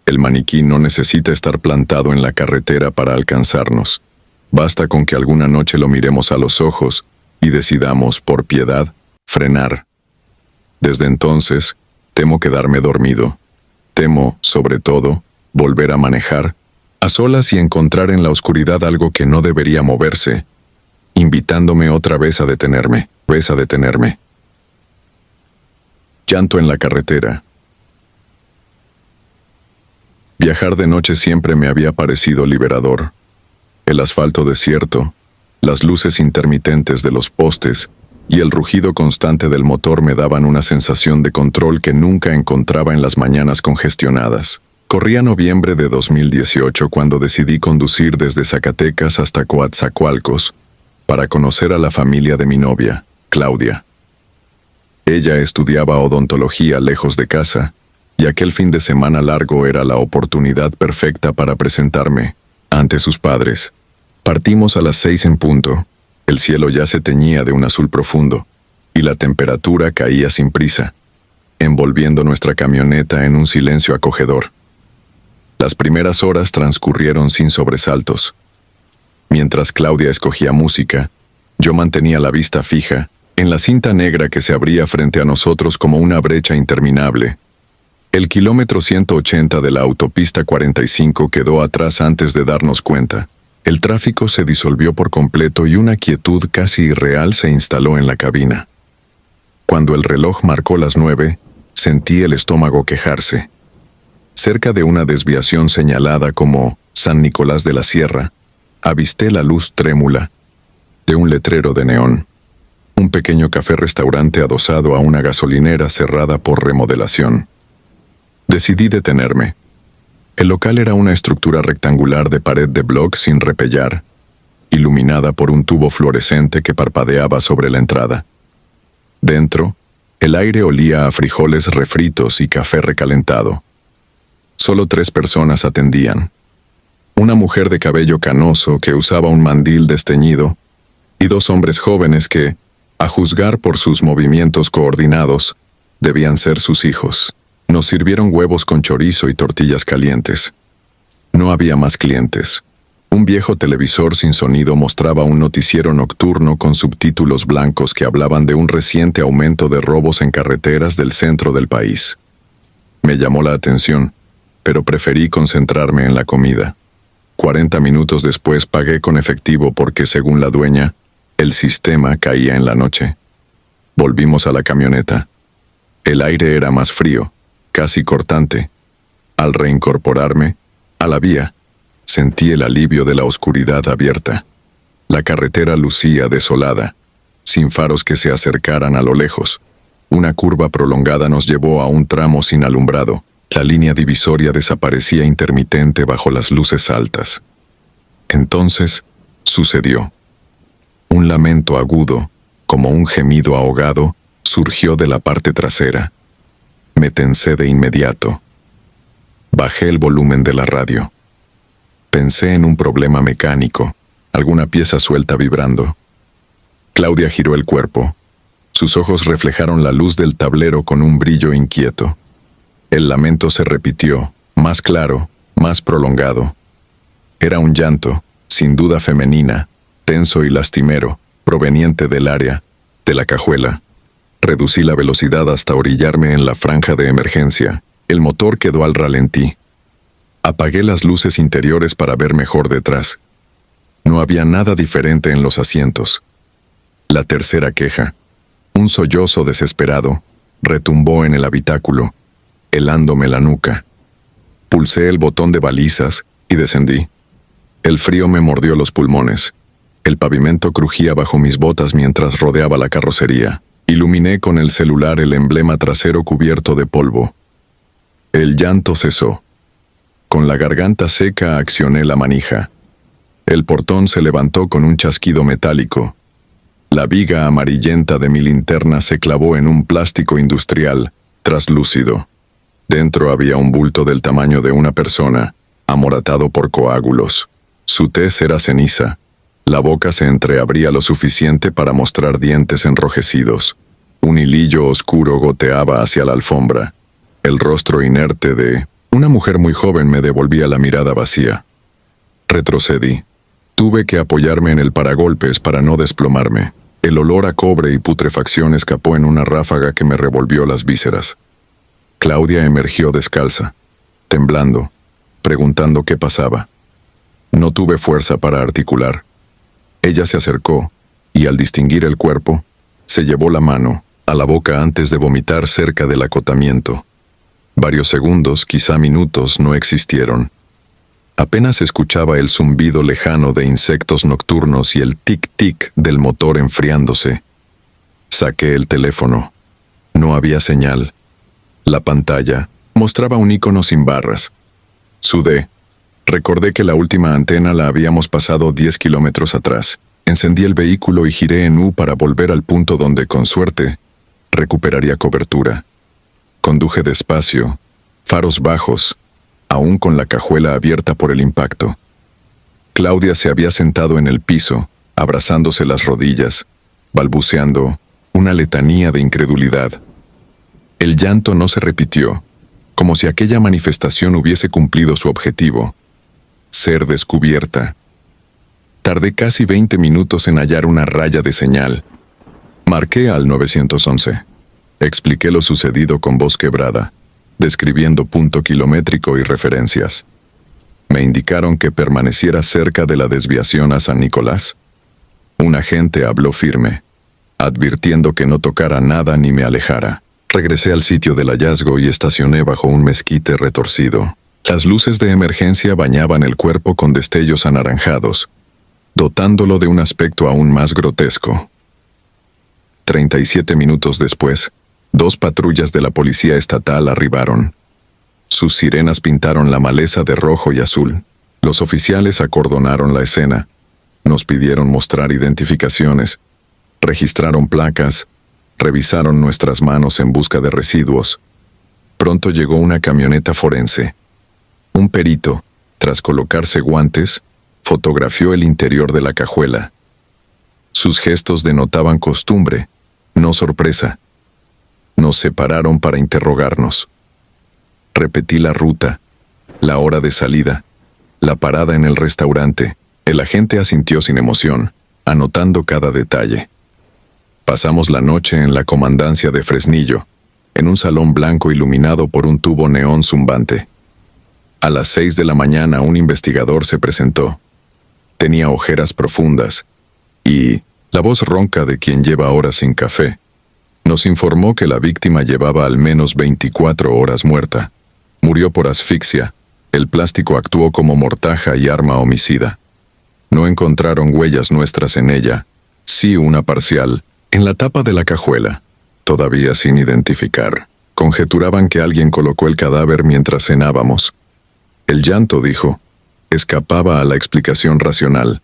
Speaker 1: El maniquí no necesita estar plantado en la carretera para alcanzarnos. Basta con que alguna noche lo miremos a los ojos y decidamos, por piedad, frenar. Desde entonces, temo quedarme dormido. Temo, sobre todo, volver a manejar, a solas y encontrar en la oscuridad algo que no debería moverse, invitándome otra vez a detenerme. Llanto en la carretera. Viajar de noche siempre me había parecido liberador. El asfalto desierto, las luces intermitentes de los postes y el rugido constante del motor me daban una sensación de control que nunca encontraba en las mañanas congestionadas. Corría noviembre de 2018 cuando decidí conducir desde Zacatecas hasta Coatzacoalcos para conocer a la familia de mi novia, Claudia. Ella estudiaba odontología lejos de casa, y aquel fin de semana largo era la oportunidad perfecta para presentarme ante sus padres. Partimos a las 6 en punto. El cielo ya se teñía de un azul profundo, y la temperatura caía sin prisa, envolviendo nuestra camioneta en un silencio acogedor. Las primeras horas transcurrieron sin sobresaltos. Mientras Claudia escogía música, yo mantenía la vista fija en la cinta negra que se abría frente a nosotros como una brecha interminable. El kilómetro 180 de la autopista 45 quedó atrás antes de darnos cuenta. El tráfico se disolvió por completo y una quietud casi irreal se instaló en la cabina. Cuando el reloj marcó las 9, sentí el estómago quejarse. Cerca de una desviación señalada como San Nicolás de la Sierra, avisté la luz trémula de un letrero de neón. Un pequeño café-restaurante adosado a una gasolinera cerrada por remodelación. Decidí detenerme. El local era una estructura rectangular de pared de bloc sin repellar, iluminada por un tubo fluorescente que parpadeaba sobre la entrada. Dentro, el aire olía a frijoles refritos y café recalentado. Solo 3 personas atendían. Una mujer de cabello canoso que usaba un mandil desteñido y 2 hombres jóvenes que, a juzgar por sus movimientos coordinados, debían ser sus hijos. Nos sirvieron huevos con chorizo y tortillas calientes. No había más clientes. Un viejo televisor sin sonido mostraba un noticiero nocturno con subtítulos blancos que hablaban de un reciente aumento de robos en carreteras del centro del país. Me llamó la atención, pero preferí concentrarme en la comida. 40 minutos después pagué con efectivo porque, según la dueña, el sistema caía en la noche. Volvimos a la camioneta. El aire era más frío, casi cortante. Al reincorporarme a la vía, sentí el alivio de la oscuridad abierta. La carretera lucía desolada, sin faros que se acercaran a lo lejos. Una curva prolongada nos llevó a un tramo sin alumbrado. La línea divisoria desaparecía intermitente bajo las luces altas. Entonces, sucedió. Un lamento agudo, como un gemido ahogado, surgió de la parte trasera. Me tensé de inmediato. Bajé el volumen de la radio. Pensé en un problema mecánico, alguna pieza suelta vibrando. Claudia giró el cuerpo. Sus ojos reflejaron la luz del tablero con un brillo inquieto. El lamento se repitió, más claro, más prolongado. Era un llanto, sin duda femenina, tenso y lastimero, proveniente del área, de la cajuela. Reducí la velocidad hasta orillarme en la franja de emergencia. El motor quedó al ralentí. Apagué las luces interiores para ver mejor detrás. No había nada diferente en los asientos. La tercera queja, un sollozo desesperado, retumbó en el habitáculo, helándome la nuca. Pulsé el botón de balizas y descendí. El frío me mordió los pulmones. El pavimento crujía bajo mis botas mientras rodeaba la carrocería. Iluminé con el celular el emblema trasero cubierto de polvo. El llanto cesó. Con la garganta seca accioné la manija. El portón se levantó con un chasquido metálico. La viga amarillenta de mi linterna se clavó en un plástico industrial, traslúcido. Dentro había un bulto del tamaño de una persona, amoratado por coágulos. Su tez era ceniza. La boca se entreabría lo suficiente para mostrar dientes enrojecidos. Un hilillo oscuro goteaba hacia la alfombra. El rostro inerte de una mujer muy joven me devolvía la mirada vacía. Retrocedí. Tuve que apoyarme en el paragolpes para no desplomarme. El olor a cobre y putrefacción escapó en una ráfaga que me revolvió las vísceras. Claudia emergió descalza, temblando, preguntando qué pasaba. No tuve fuerza para articular. Ella se acercó, y al distinguir el cuerpo, se llevó la mano a la boca antes de vomitar cerca del acotamiento. Varios segundos, quizá minutos, no existieron. Apenas escuchaba el zumbido lejano de insectos nocturnos y el tic-tic del motor enfriándose. Saqué el teléfono. No había señal. La pantalla mostraba un icono sin barras. Sudé. Recordé que la última antena la habíamos pasado 10 kilómetros atrás. Encendí el vehículo y giré en U para volver al punto donde, con suerte, recuperaría cobertura. Conduje despacio, faros bajos, aún con la cajuela abierta por el impacto. Claudia se había sentado en el piso, abrazándose las rodillas, balbuceando una letanía de incredulidad. El llanto no se repitió, como si aquella manifestación hubiese cumplido su objetivo: ser descubierta. Tardé casi 20 minutos en hallar una raya de señal. Marqué al 911. Expliqué lo sucedido con voz quebrada, describiendo punto kilométrico y referencias. Me indicaron que permaneciera cerca de la desviación a San Nicolás. Un agente habló firme, advirtiendo que no tocara nada ni me alejara. Regresé al sitio del hallazgo y estacioné bajo un mezquite retorcido. Las luces de emergencia bañaban el cuerpo con destellos anaranjados, dotándolo de un aspecto aún más grotesco. 37 minutos después, 2 patrullas de la policía estatal arribaron. Sus sirenas pintaron la maleza de rojo y azul. Los oficiales acordonaron la escena. Nos pidieron mostrar identificaciones. Registraron placas. Revisaron nuestras manos en busca de residuos. Pronto llegó una camioneta forense. Un perito, tras colocarse guantes, fotografió el interior de la cajuela. Sus gestos denotaban costumbre, no sorpresa. Nos separaron para interrogarnos. Repetí la ruta, la hora de salida, la parada en el restaurante. El agente asintió sin emoción, anotando cada detalle. Pasamos la noche en la comandancia de Fresnillo, en un salón blanco iluminado por un tubo neón zumbante. A las 6 de la mañana un investigador se presentó. Tenía ojeras profundas y la voz ronca de quien lleva horas sin café. Nos informó que la víctima llevaba al menos 24 horas muerta. Murió por asfixia. El plástico actuó como mortaja y arma homicida. No encontraron huellas nuestras en ella, sí una parcial, en la tapa de la cajuela, todavía sin identificar. Conjeturaban que alguien colocó el cadáver mientras cenábamos. El llanto, dijo, escapaba a la explicación racional.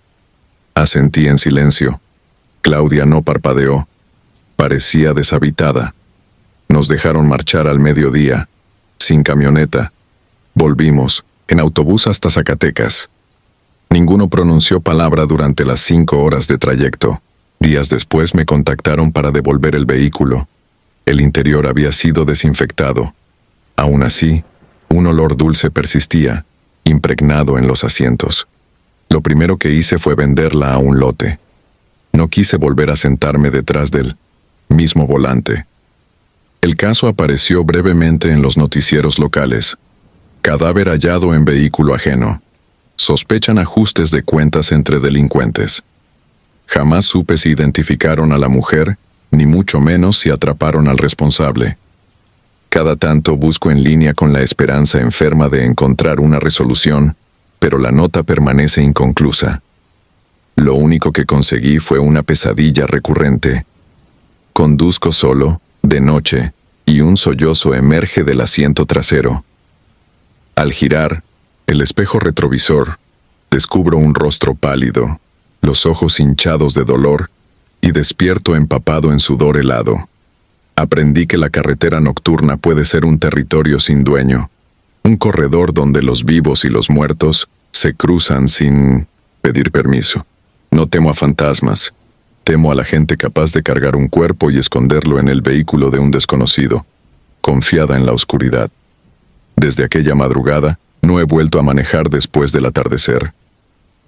Speaker 1: Asentí en silencio. Claudia no parpadeó. Parecía deshabitada. Nos dejaron marchar al mediodía, sin camioneta. Volvimos, en autobús hasta Zacatecas. Ninguno pronunció palabra durante las 5 horas de trayecto. Días después me contactaron para devolver el vehículo. El interior había sido desinfectado. Aún así, un olor dulce persistía, impregnado en los asientos. Lo primero que hice fue venderla a un lote. No quise volver a sentarme detrás del mismo volante. El caso apareció brevemente en los noticieros locales. Cadáver hallado en vehículo ajeno. Sospechan ajustes de cuentas entre delincuentes. Jamás supe si identificaron a la mujer, ni mucho menos si atraparon al responsable. Cada tanto busco en línea con la esperanza enferma de encontrar una resolución, pero la nota permanece inconclusa. Lo único que conseguí fue una pesadilla recurrente. Conduzco solo, de noche, y un sollozo emerge del asiento trasero. Al girar el espejo retrovisor, descubro un rostro pálido, los ojos hinchados de dolor, y despierto empapado en sudor helado. Aprendí que la carretera nocturna puede ser un territorio sin dueño, un corredor donde los vivos y los muertos se cruzan sin pedir permiso. No temo a fantasmas, temo a la gente capaz de cargar un cuerpo y esconderlo en el vehículo de un desconocido, confiada en la oscuridad. Desde aquella madrugada, no he vuelto a manejar después del atardecer.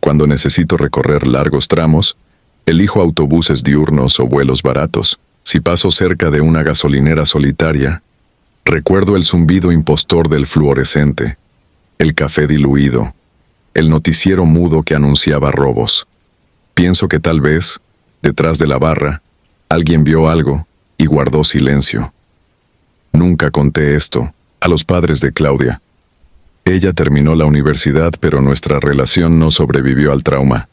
Speaker 1: Cuando necesito recorrer largos tramos, elijo autobuses diurnos o vuelos baratos. Si paso cerca de una gasolinera solitaria, recuerdo el zumbido impostor del fluorescente, el café diluido, el noticiero mudo que anunciaba robos. Pienso que tal vez, detrás de la barra, alguien vio algo y guardó silencio. Nunca conté esto a los padres de Claudia. Ella terminó la universidad, pero nuestra relación no sobrevivió al trauma.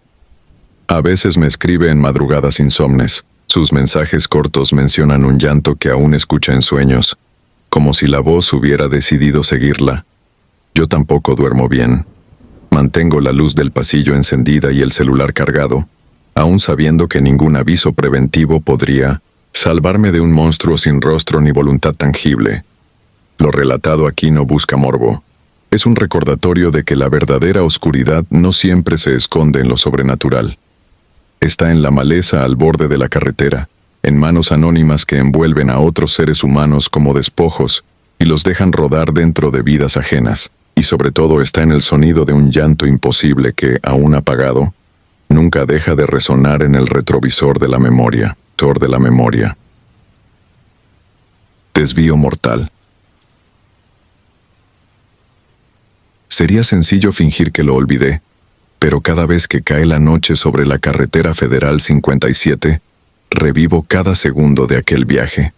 Speaker 1: A veces me escribe en madrugadas insomnes. Sus mensajes cortos mencionan un llanto que aún escucha en sueños, como si la voz hubiera decidido seguirla. Yo tampoco duermo bien. Mantengo la luz del pasillo encendida y el celular cargado, aún sabiendo que ningún aviso preventivo podría salvarme de un monstruo sin rostro ni voluntad tangible. Lo relatado aquí no busca morbo. Es un recordatorio de que la verdadera oscuridad no siempre se esconde en lo sobrenatural. Está en la maleza al borde de la carretera, en manos anónimas que envuelven a otros seres humanos como despojos y los dejan rodar dentro de vidas ajenas. Y sobre todo está en el sonido de un llanto imposible que, aún apagado, nunca deja de resonar en el retrovisor de la memoria. Desvío mortal. Sería sencillo fingir que lo olvidé, pero cada vez que cae la noche sobre la carretera federal 57, revivo cada segundo de aquel viaje.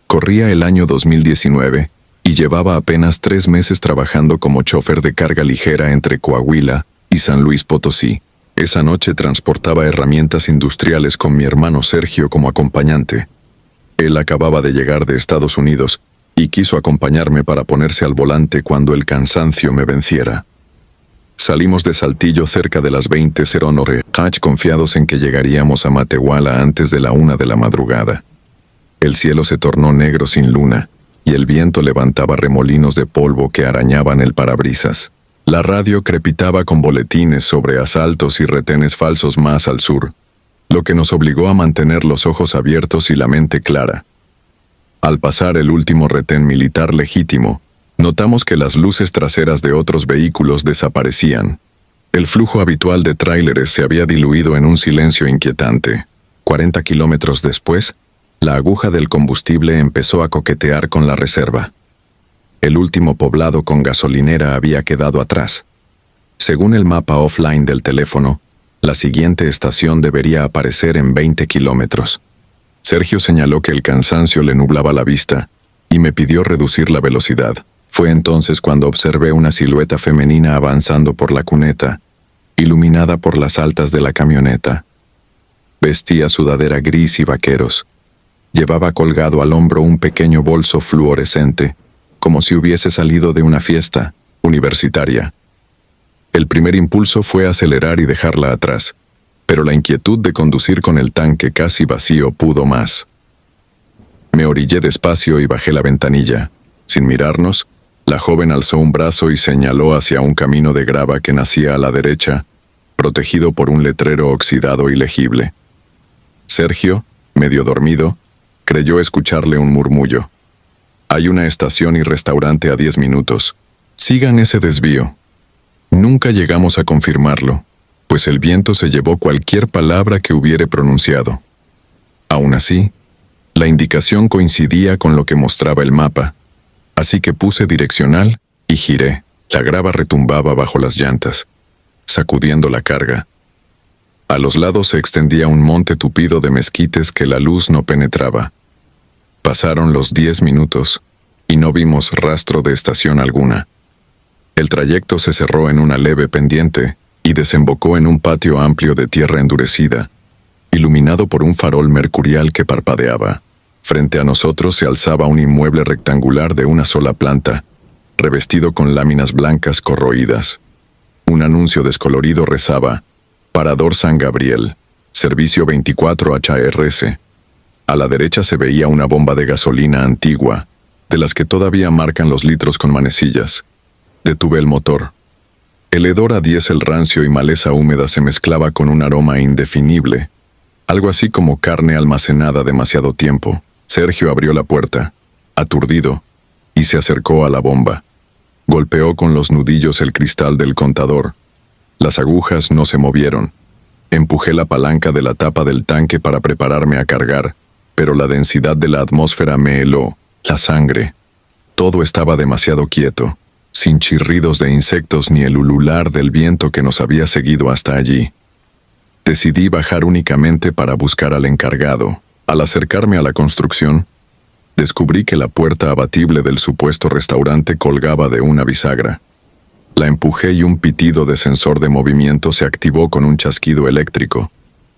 Speaker 1: Corría el año 2019 y llevaba apenas 3 meses trabajando como chofer de carga ligera entre Coahuila y San Luis Potosí. Esa noche transportaba herramientas industriales con mi hermano Sergio como acompañante. Él acababa de llegar de Estados Unidos y quiso acompañarme para ponerse al volante cuando el cansancio me venciera. Salimos de Saltillo cerca de las 20:00 h, confiados en que llegaríamos a Matehuala antes de la 1 de la madrugada. El cielo se tornó negro sin luna, y el viento levantaba remolinos de polvo que arañaban el parabrisas. La radio crepitaba con boletines sobre asaltos y retenes falsos más al sur, lo que nos obligó a mantener los ojos abiertos y la mente clara. Al pasar el último retén militar legítimo, notamos que las luces traseras de otros vehículos desaparecían. El flujo habitual de tráileres se había diluido en un silencio inquietante. 40 kilómetros después, la aguja del combustible empezó a coquetear con la reserva. El último poblado con gasolinera había quedado atrás. Según el mapa offline del teléfono, la siguiente estación debería aparecer en 20 kilómetros. Sergio señaló que el cansancio le nublaba la vista y me pidió reducir la velocidad. Fue entonces cuando observé una silueta femenina avanzando por la cuneta, iluminada por las altas de la camioneta. Vestía sudadera gris y vaqueros. Llevaba colgado al hombro un pequeño bolso fluorescente, como si hubiese salido de una fiesta universitaria. El primer impulso fue acelerar y dejarla atrás, pero la inquietud de conducir con el tanque casi vacío pudo más. Me orillé despacio y bajé la ventanilla. Sin mirarnos, la joven alzó un brazo y señaló hacia un camino de grava que nacía a la derecha, protegido por un letrero oxidado y legible. Sergio, medio dormido, creyó escucharle un murmullo. Hay una estación y restaurante a 10 minutos. Sigan ese desvío. Nunca llegamos a confirmarlo, pues el viento se llevó cualquier palabra que hubiere pronunciado. Aún así, la indicación coincidía con lo que mostraba el mapa, así que puse direccional y giré. La grava retumbaba bajo las llantas, sacudiendo la carga. A los lados se extendía un monte tupido de mezquites que la luz no penetraba. Pasaron los 10 minutos y no vimos rastro de estación alguna. El trayecto se cerró en una leve pendiente y desembocó en un patio amplio de tierra endurecida, iluminado por un farol mercurial que parpadeaba. Frente a nosotros se alzaba un inmueble rectangular de una sola planta, revestido con láminas blancas corroídas. Un anuncio descolorido rezaba: Parador San Gabriel, servicio 24 HRS. A la derecha se veía una bomba de gasolina antigua, de las que todavía marcan los litros con manecillas. Detuve el motor. El hedor a diésel rancio y maleza húmeda se mezclaba con un aroma indefinible, algo así como carne almacenada demasiado tiempo. Sergio abrió la puerta, aturdido, y se acercó a la bomba. Golpeó con los nudillos el cristal del contador. Las agujas no se movieron. Empujé la palanca de la tapa del tanque para prepararme a cargar, pero la densidad de la atmósfera me heló la sangre. Todo estaba demasiado quieto, sin chirridos de insectos ni el ulular del viento que nos había seguido hasta allí. Decidí bajar únicamente para buscar al encargado. Al acercarme a la construcción, descubrí que la puerta abatible del supuesto restaurante colgaba de una bisagra. La empujé y un pitido de sensor de movimiento se activó con un chasquido eléctrico,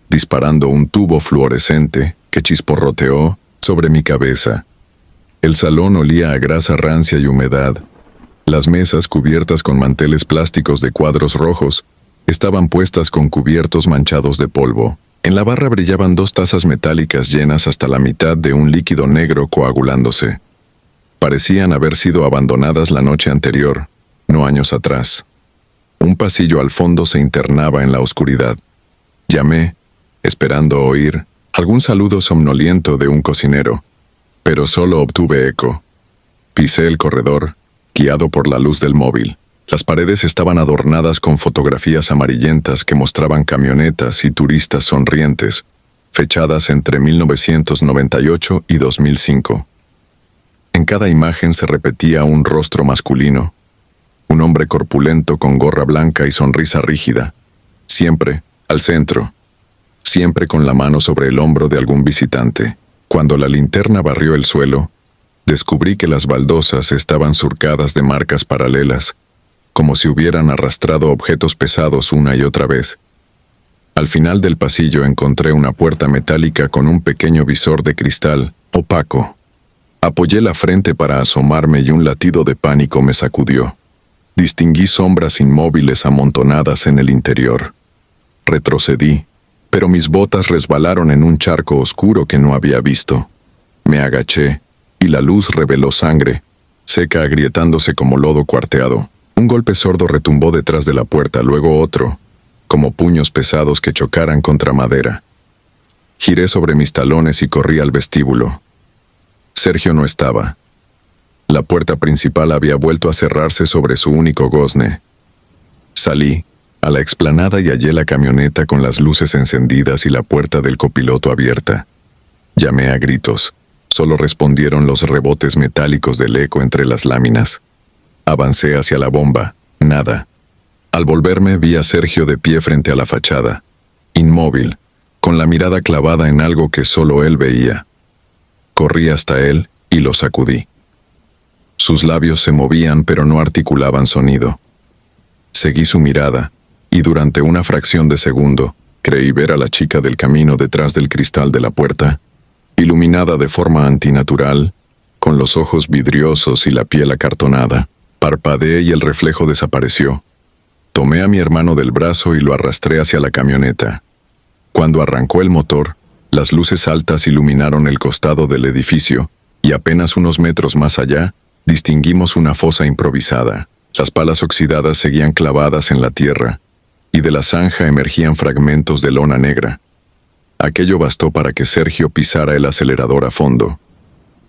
Speaker 1: disparando un tubo fluorescente que chisporroteó sobre mi cabeza. El salón olía a grasa rancia y humedad. Las mesas, cubiertas con manteles plásticos de cuadros rojos, estaban puestas con cubiertos manchados de polvo. En la barra brillaban 2 tazas metálicas llenas hasta la mitad de un líquido negro coagulándose. Parecían haber sido abandonadas la noche anterior, no años atrás. Un pasillo al fondo se internaba en la oscuridad. Llamé, esperando oír algún saludo somnoliento de un cocinero, pero solo obtuve eco. Pisé el corredor, guiado por la luz del móvil. Las paredes estaban adornadas con fotografías amarillentas que mostraban camionetas y turistas sonrientes, fechadas entre 1998 y 2005. En cada imagen se repetía un rostro masculino, un hombre corpulento con gorra blanca y sonrisa rígida, siempre al centro, siempre con la mano sobre el hombro de algún visitante. Cuando la linterna barrió el suelo, descubrí que las baldosas estaban surcadas de marcas paralelas, como si hubieran arrastrado objetos pesados una y otra vez. Al final del pasillo encontré una puerta metálica con un pequeño visor de cristal opaco. Apoyé la frente para asomarme y un latido de pánico me sacudió. Distinguí sombras inmóviles amontonadas en el interior. Retrocedí, pero mis botas resbalaron en un charco oscuro que no había visto. Me agaché, y la luz reveló sangre, seca agrietándose como lodo cuarteado. Un golpe sordo retumbó detrás de la puerta, luego otro, como puños pesados que chocaran contra madera. Giré sobre mis talones y corrí al vestíbulo. Sergio no estaba. La puerta principal había vuelto a cerrarse sobre su único gozne. Salí a la explanada y hallé la camioneta con las luces encendidas y la puerta del copiloto abierta. Llamé a gritos. Solo respondieron los rebotes metálicos del eco entre las láminas. Avancé hacia la bomba. Nada. Al volverme vi a Sergio de pie frente a la fachada, inmóvil, con la mirada clavada en algo que solo él veía. Corrí hasta él y lo sacudí. Sus labios se movían pero no articulaban sonido. Seguí su mirada, y durante una fracción de segundo, creí ver a la chica del camino detrás del cristal de la puerta, iluminada de forma antinatural, con los ojos vidriosos y la piel acartonada. Parpadeé y el reflejo desapareció. Tomé a mi hermano del brazo y lo arrastré hacia la camioneta. Cuando arrancó el motor, las luces altas iluminaron el costado del edificio, y apenas unos metros más allá, distinguimos una fosa improvisada. Las palas oxidadas seguían clavadas en la tierra, y de la zanja emergían fragmentos de lona negra. Aquello bastó para que Sergio pisara el acelerador a fondo.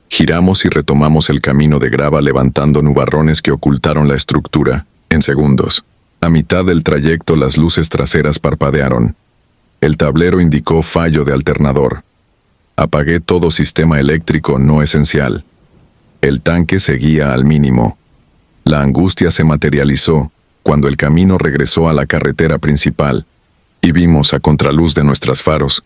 Speaker 1: Giramos y retomamos el camino de grava levantando nubarrones que ocultaron la estructura, en segundos. A mitad del trayecto las luces traseras parpadearon. El tablero indicó fallo de alternador. Apagué todo sistema eléctrico no esencial. El tanque seguía al mínimo. La angustia se materializó cuando el camino regresó a la carretera principal, y vimos a contraluz de nuestros faros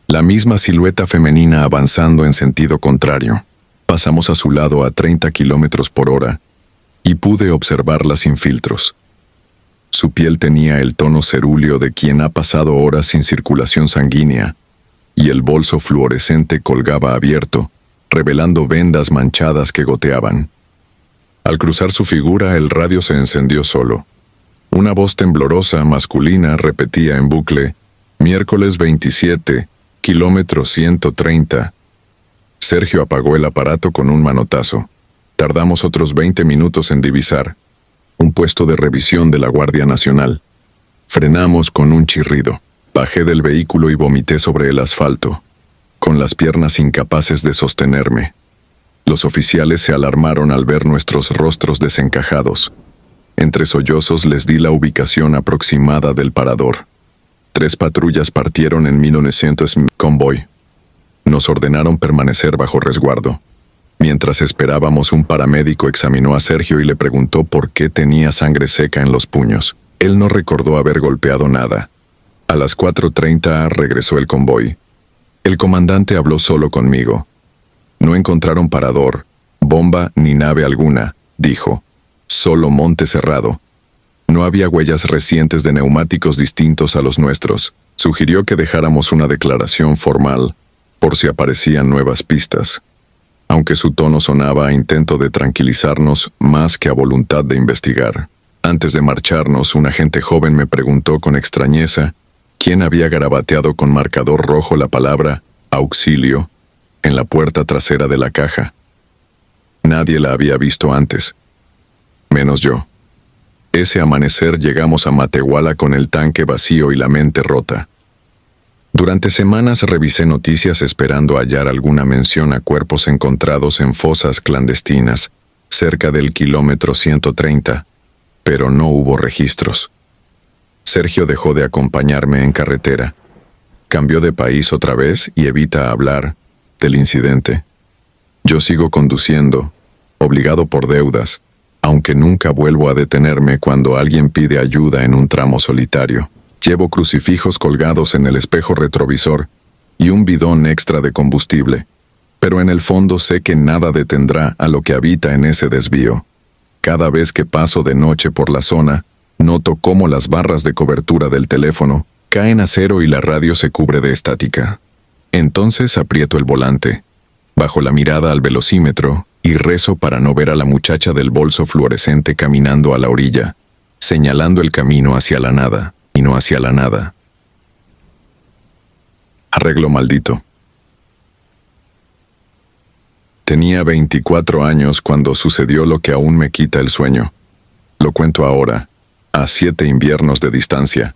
Speaker 1: la misma silueta femenina avanzando en sentido contrario. Pasamos a su lado a 30 km/h, y pude observarla sin filtros. Su piel tenía el tono cerúleo de quien ha pasado horas sin circulación sanguínea, y el bolso fluorescente colgaba abierto, revelando vendas manchadas que goteaban. Al cruzar su figura, el radio se encendió solo. Una voz temblorosa, masculina, repetía en bucle: miércoles 27, kilómetro 130. Sergio apagó el aparato con un manotazo. Tardamos otros 20 minutos en divisar un puesto de revisión de la Guardia Nacional. Frenamos con un chirrido. Bajé del vehículo y vomité sobre el asfalto, con las piernas incapaces de sostenerme. Los oficiales se alarmaron al ver nuestros rostros desencajados. Entre sollozos les di la ubicación aproximada del parador. 3 patrullas partieron en 1900 convoy. Nos ordenaron permanecer bajo resguardo. Mientras esperábamos, un paramédico examinó a Sergio y le preguntó por qué tenía sangre seca en los puños. Él no recordó haber golpeado nada. A las 4:30 regresó el convoy. El comandante habló solo conmigo. No encontraron parador, bomba ni nave alguna, dijo. Solo monte cerrado. No había huellas recientes de neumáticos distintos a los nuestros. Sugirió que dejáramos una declaración formal, por si aparecían nuevas pistas. Aunque su tono sonaba a intento de tranquilizarnos más que a voluntad de investigar. Antes de marcharnos, un agente joven me preguntó con extrañeza quién había garabateado con marcador rojo la palabra auxilio en la puerta trasera de la caja. Nadie la había visto antes, menos yo. Ese amanecer llegamos a Matehuala con el tanque vacío y la mente rota. Durante semanas revisé noticias esperando hallar alguna mención a cuerpos encontrados en fosas clandestinas, cerca del kilómetro 130, pero no hubo registros. Sergio dejó de acompañarme en carretera. Cambió de país otra vez y evita hablar del incidente. Yo sigo conduciendo, obligado por deudas, aunque nunca vuelvo a detenerme cuando alguien pide ayuda en un tramo solitario. Llevo crucifijos colgados en el espejo retrovisor y un bidón extra de combustible, pero en el fondo sé que nada detendrá a lo que habita en ese desvío. Cada vez que paso de noche por la zona, noto cómo las barras de cobertura del teléfono caen a cero y la radio se cubre de estática. Entonces aprieto el volante, bajo la mirada al velocímetro y rezo para no ver a la muchacha del bolso fluorescente caminando a la orilla, señalando el camino hacia la nada, y no hacia la nada. Arreglo maldito. Tenía 24 años cuando sucedió lo que aún me quita el sueño. Lo cuento ahora, a 7 inviernos de distancia,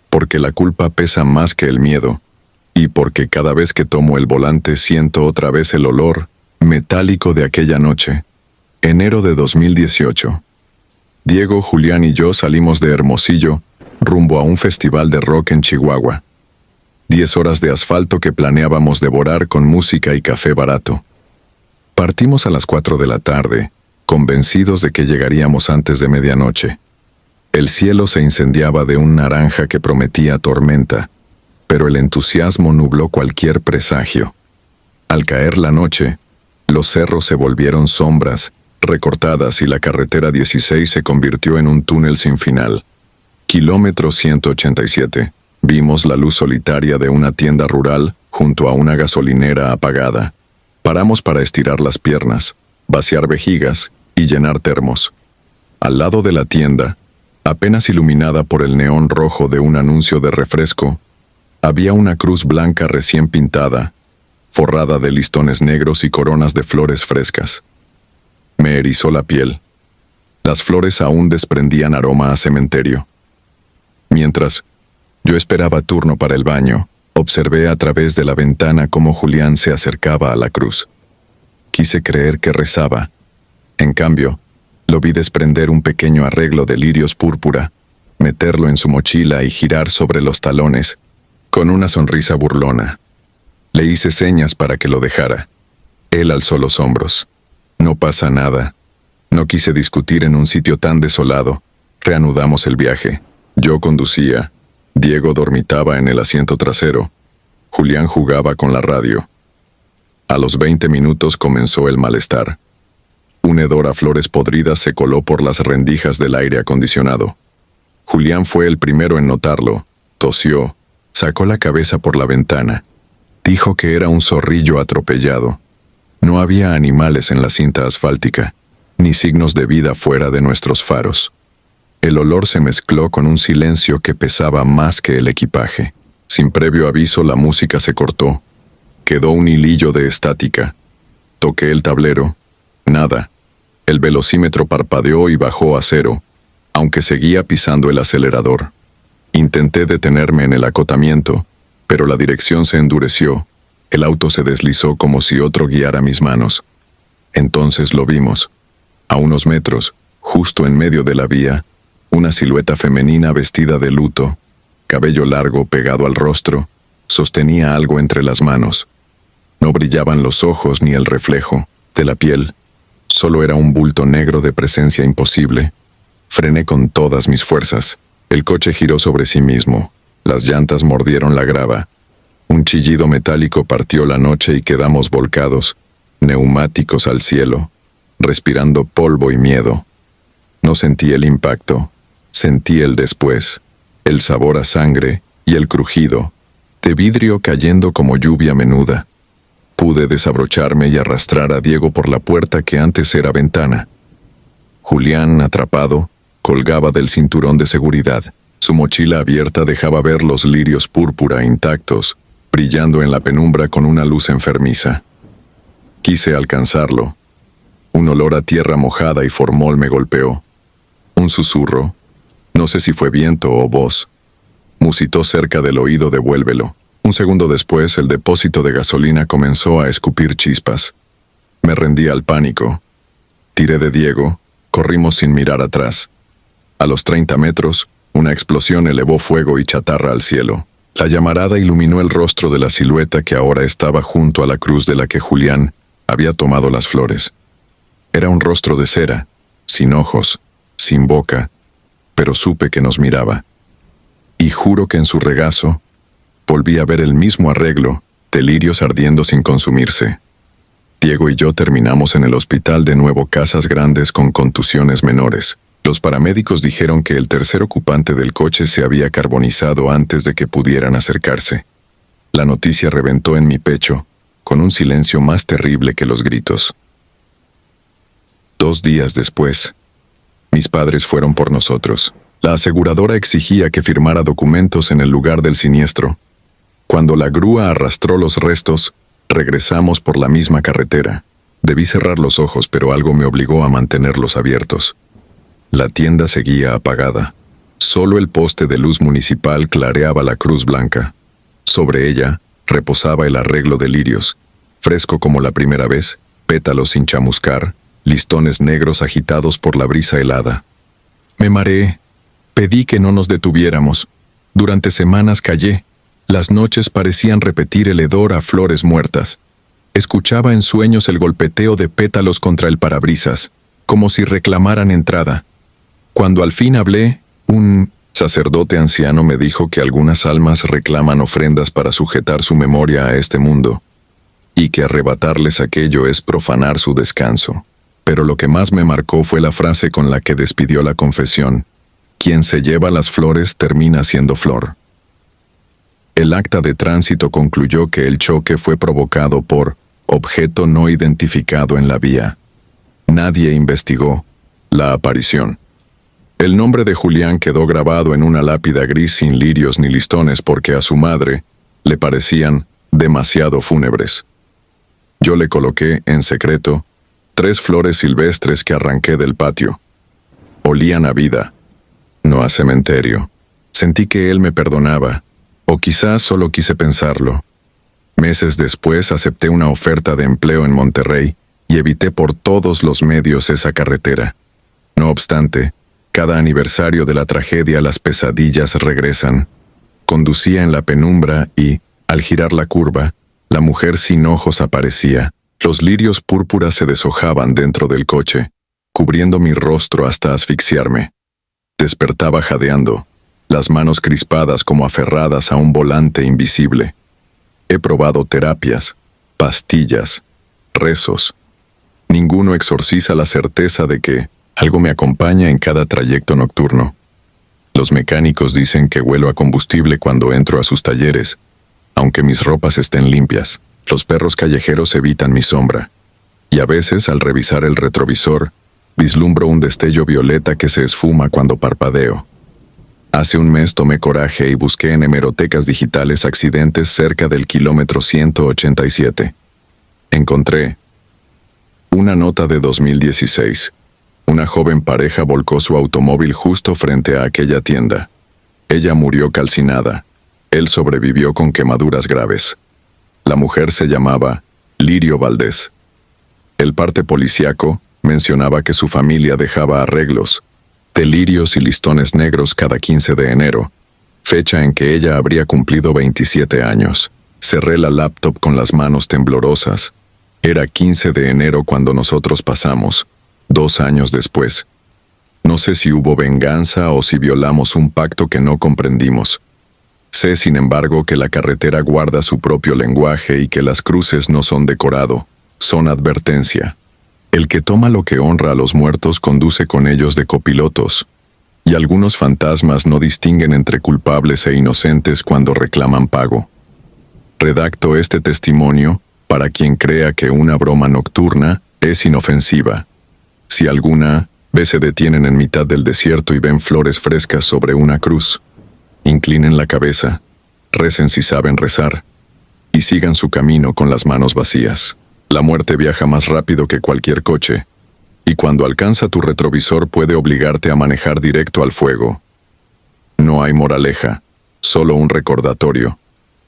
Speaker 1: porque la culpa pesa más que el miedo, y porque cada vez que tomo el volante siento otra vez el olor metálico de aquella noche. Enero de 2018. Diego, Julián y yo salimos de Hermosillo rumbo a un festival de rock en Chihuahua. 10 horas de asfalto que planeábamos devorar con música y café barato. Partimos a las 4 de la tarde, convencidos de que llegaríamos antes de medianoche. El cielo se incendiaba de un naranja que prometía tormenta, pero el entusiasmo nubló cualquier presagio. Al caer la noche, los cerros se volvieron sombras, recortadas y la carretera 16 se convirtió en un túnel sin final. Kilómetro 187. Vimos la luz solitaria de una tienda rural junto a una gasolinera apagada. Paramos para estirar las piernas, vaciar vejigas y llenar termos. Al lado de la tienda, apenas iluminada por el neón rojo de un anuncio de refresco, había una cruz blanca recién pintada, forrada de listones negros y coronas de flores frescas. Me erizó la piel. Las flores aún desprendían aroma a cementerio. Mientras yo esperaba turno para el baño, observé a través de la ventana cómo Julián se acercaba a la cruz. Quise creer que rezaba. En cambio, lo vi desprender un pequeño arreglo de lirios púrpura, meterlo en su mochila y girar sobre los talones, con una sonrisa burlona. Le hice señas para que lo dejara. Él alzó los hombros. No pasa nada. No quise discutir en un sitio tan desolado. Reanudamos el viaje. Yo conducía. Diego dormitaba en el asiento trasero. Julián jugaba con la radio. A los 20 minutos comenzó el malestar. Un hedor a flores podridas se coló por las rendijas del aire acondicionado. Julián fue el primero en notarlo. Tosió, sacó la cabeza por la ventana. Dijo que era un zorrillo atropellado. No había animales en la cinta asfáltica, ni signos de vida fuera de nuestros faros. El olor se mezcló con un silencio que pesaba más que el equipaje. Sin previo aviso, la música se cortó. Quedó un hilillo de estática. Toqué el tablero. Nada. El velocímetro parpadeó y bajó a cero, aunque seguía pisando el acelerador. Intenté detenerme en el acotamiento, pero la dirección se endureció. El auto se deslizó como si otro guiara mis manos. Entonces lo vimos. A unos metros, justo en medio de la vía, una silueta femenina vestida de luto, cabello largo pegado al rostro, sostenía algo entre las manos. No brillaban los ojos ni el reflejo de la piel. Solo era un bulto negro de presencia imposible. Frené con todas mis fuerzas. El coche giró sobre sí mismo. Las llantas mordieron la grava. Un chillido metálico partió la noche y quedamos volcados, neumáticos al cielo, respirando polvo y miedo. No sentí el impacto, sentí el después, el sabor a sangre y el crujido, de vidrio cayendo como lluvia menuda. Pude desabrocharme y arrastrar a Diego por la puerta que antes era ventana. Julián, atrapado, colgaba del cinturón de seguridad. Su mochila abierta dejaba ver los lirios púrpura intactos, brillando en la penumbra con una luz enfermiza. Quise alcanzarlo. Un olor a tierra mojada y formol me golpeó. Un susurro, No sé si fue viento o voz. Musitó cerca del oído devuélvelo. Un segundo después, el depósito de gasolina comenzó a escupir chispas. Me rendí al pánico. Tiré de Diego, corrimos sin mirar atrás. A los 30 metros, una explosión elevó fuego y chatarra al cielo. La llamarada iluminó el rostro de la silueta que ahora estaba junto a la cruz de la que Julián había tomado las flores. Era un rostro de cera, sin ojos, sin boca, pero supe que nos miraba. Y juro que en su regazo volví a ver el mismo arreglo, de lirios ardiendo sin consumirse. Diego y yo terminamos en el hospital de Nuevo Casas Grandes con contusiones menores. Los paramédicos dijeron que el tercer ocupante del coche se había carbonizado antes de que pudieran acercarse. La noticia reventó en mi pecho, con un silencio más terrible que los gritos. 2 días después, mis padres fueron por nosotros. La aseguradora exigía que firmara documentos en el lugar del siniestro. Cuando la grúa arrastró los restos, regresamos por la misma carretera. Debí cerrar los ojos, pero algo me obligó a mantenerlos abiertos. La tienda seguía apagada. Solo el poste de luz municipal clareaba la cruz blanca. Sobre ella reposaba el arreglo de lirios, fresco como la primera vez, pétalos sin chamuscar, listones negros agitados por la brisa helada. Me mareé. Pedí que no nos detuviéramos. Durante semanas callé. Las noches parecían repetir el hedor a flores muertas. Escuchaba en sueños el golpeteo de pétalos contra el parabrisas, como si reclamaran entrada. Cuando al fin hablé, un sacerdote anciano me dijo que algunas almas reclaman ofrendas para sujetar su memoria a este mundo, y que arrebatarles aquello es profanar su descanso. Pero lo que más me marcó fue la frase con la que despidió la confesión: quien se lleva las flores termina siendo flor. El acta de tránsito concluyó que el choque fue provocado por objeto no identificado en la vía. Nadie investigó la aparición. El nombre de Julián quedó grabado en una lápida gris sin lirios ni listones porque a su madre le parecían demasiado fúnebres. Yo le coloqué, en secreto, 3 flores silvestres que arranqué del patio. Olían a vida, no a cementerio. Sentí que él me perdonaba, o quizás solo quise pensarlo. Meses después acepté una oferta de empleo en Monterrey y evité por todos los medios esa carretera. No obstante, cada aniversario de la tragedia las pesadillas regresan. Conducía en la penumbra y, al girar la curva, la mujer sin ojos aparecía. Los lirios púrpuras se deshojaban dentro del coche, cubriendo mi rostro hasta asfixiarme. Despertaba jadeando, las manos crispadas como aferradas a un volante invisible. He probado terapias, pastillas, rezos. Ninguno exorciza la certeza de que algo me acompaña en cada trayecto nocturno. Los mecánicos dicen que huelo a combustible cuando entro a sus talleres, aunque mis ropas estén limpias. Los perros callejeros evitan mi sombra, y a veces, al revisar el retrovisor, vislumbro un destello violeta que se esfuma cuando parpadeo. Hace un mes tomé coraje y busqué en hemerotecas digitales accidentes cerca del kilómetro 187. Encontré una nota de 2016. Una joven pareja volcó su automóvil justo frente a aquella tienda. Ella murió calcinada. Él sobrevivió con quemaduras graves. La mujer se llamaba Lirio Valdés. El parte policíaco mencionaba que su familia dejaba arreglos, de lirios y listones negros cada 15 de enero, fecha en que ella habría cumplido 27 años. Cerré la laptop con las manos temblorosas. Era 15 de enero cuando nosotros pasamos, 2 años después. No sé si hubo venganza o si violamos un pacto que no comprendimos. Sé, sin embargo, que la carretera guarda su propio lenguaje y que las cruces no son decorado, son advertencia. El que toma lo que honra a los muertos conduce con ellos de copilotos, y algunos fantasmas no distinguen entre culpables e inocentes cuando reclaman pago. Redacto este testimonio para quien crea que una broma nocturna es inofensiva. Si alguna vez se detienen en mitad del desierto y ven flores frescas sobre una cruz, inclinen la cabeza, recen si saben rezar, y sigan su camino con las manos vacías. La muerte viaja más rápido que cualquier coche, y cuando alcanza tu retrovisor puede obligarte a manejar directo al fuego. No hay moraleja, solo un recordatorio.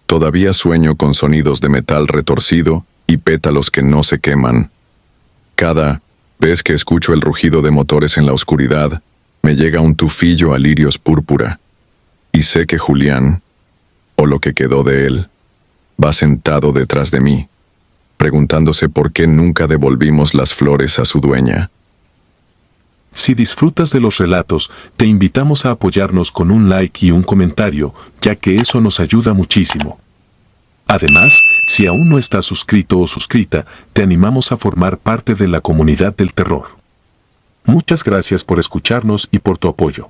Speaker 1: Todavía sueño con sonidos de metal retorcido y pétalos que no se queman. Cada vez que escucho el rugido de motores en la oscuridad, me llega un tufillo a lirios púrpura. Y sé que Julián, o lo que quedó de él, va sentado detrás de mí, preguntándose por qué nunca devolvimos las flores a su dueña.
Speaker 2: Si disfrutas de los relatos, te invitamos a apoyarnos con un like y un comentario, ya que eso nos ayuda muchísimo. Además, si aún no estás suscrito o suscrita, te animamos a formar parte de la comunidad del terror. Muchas gracias por escucharnos y por tu apoyo.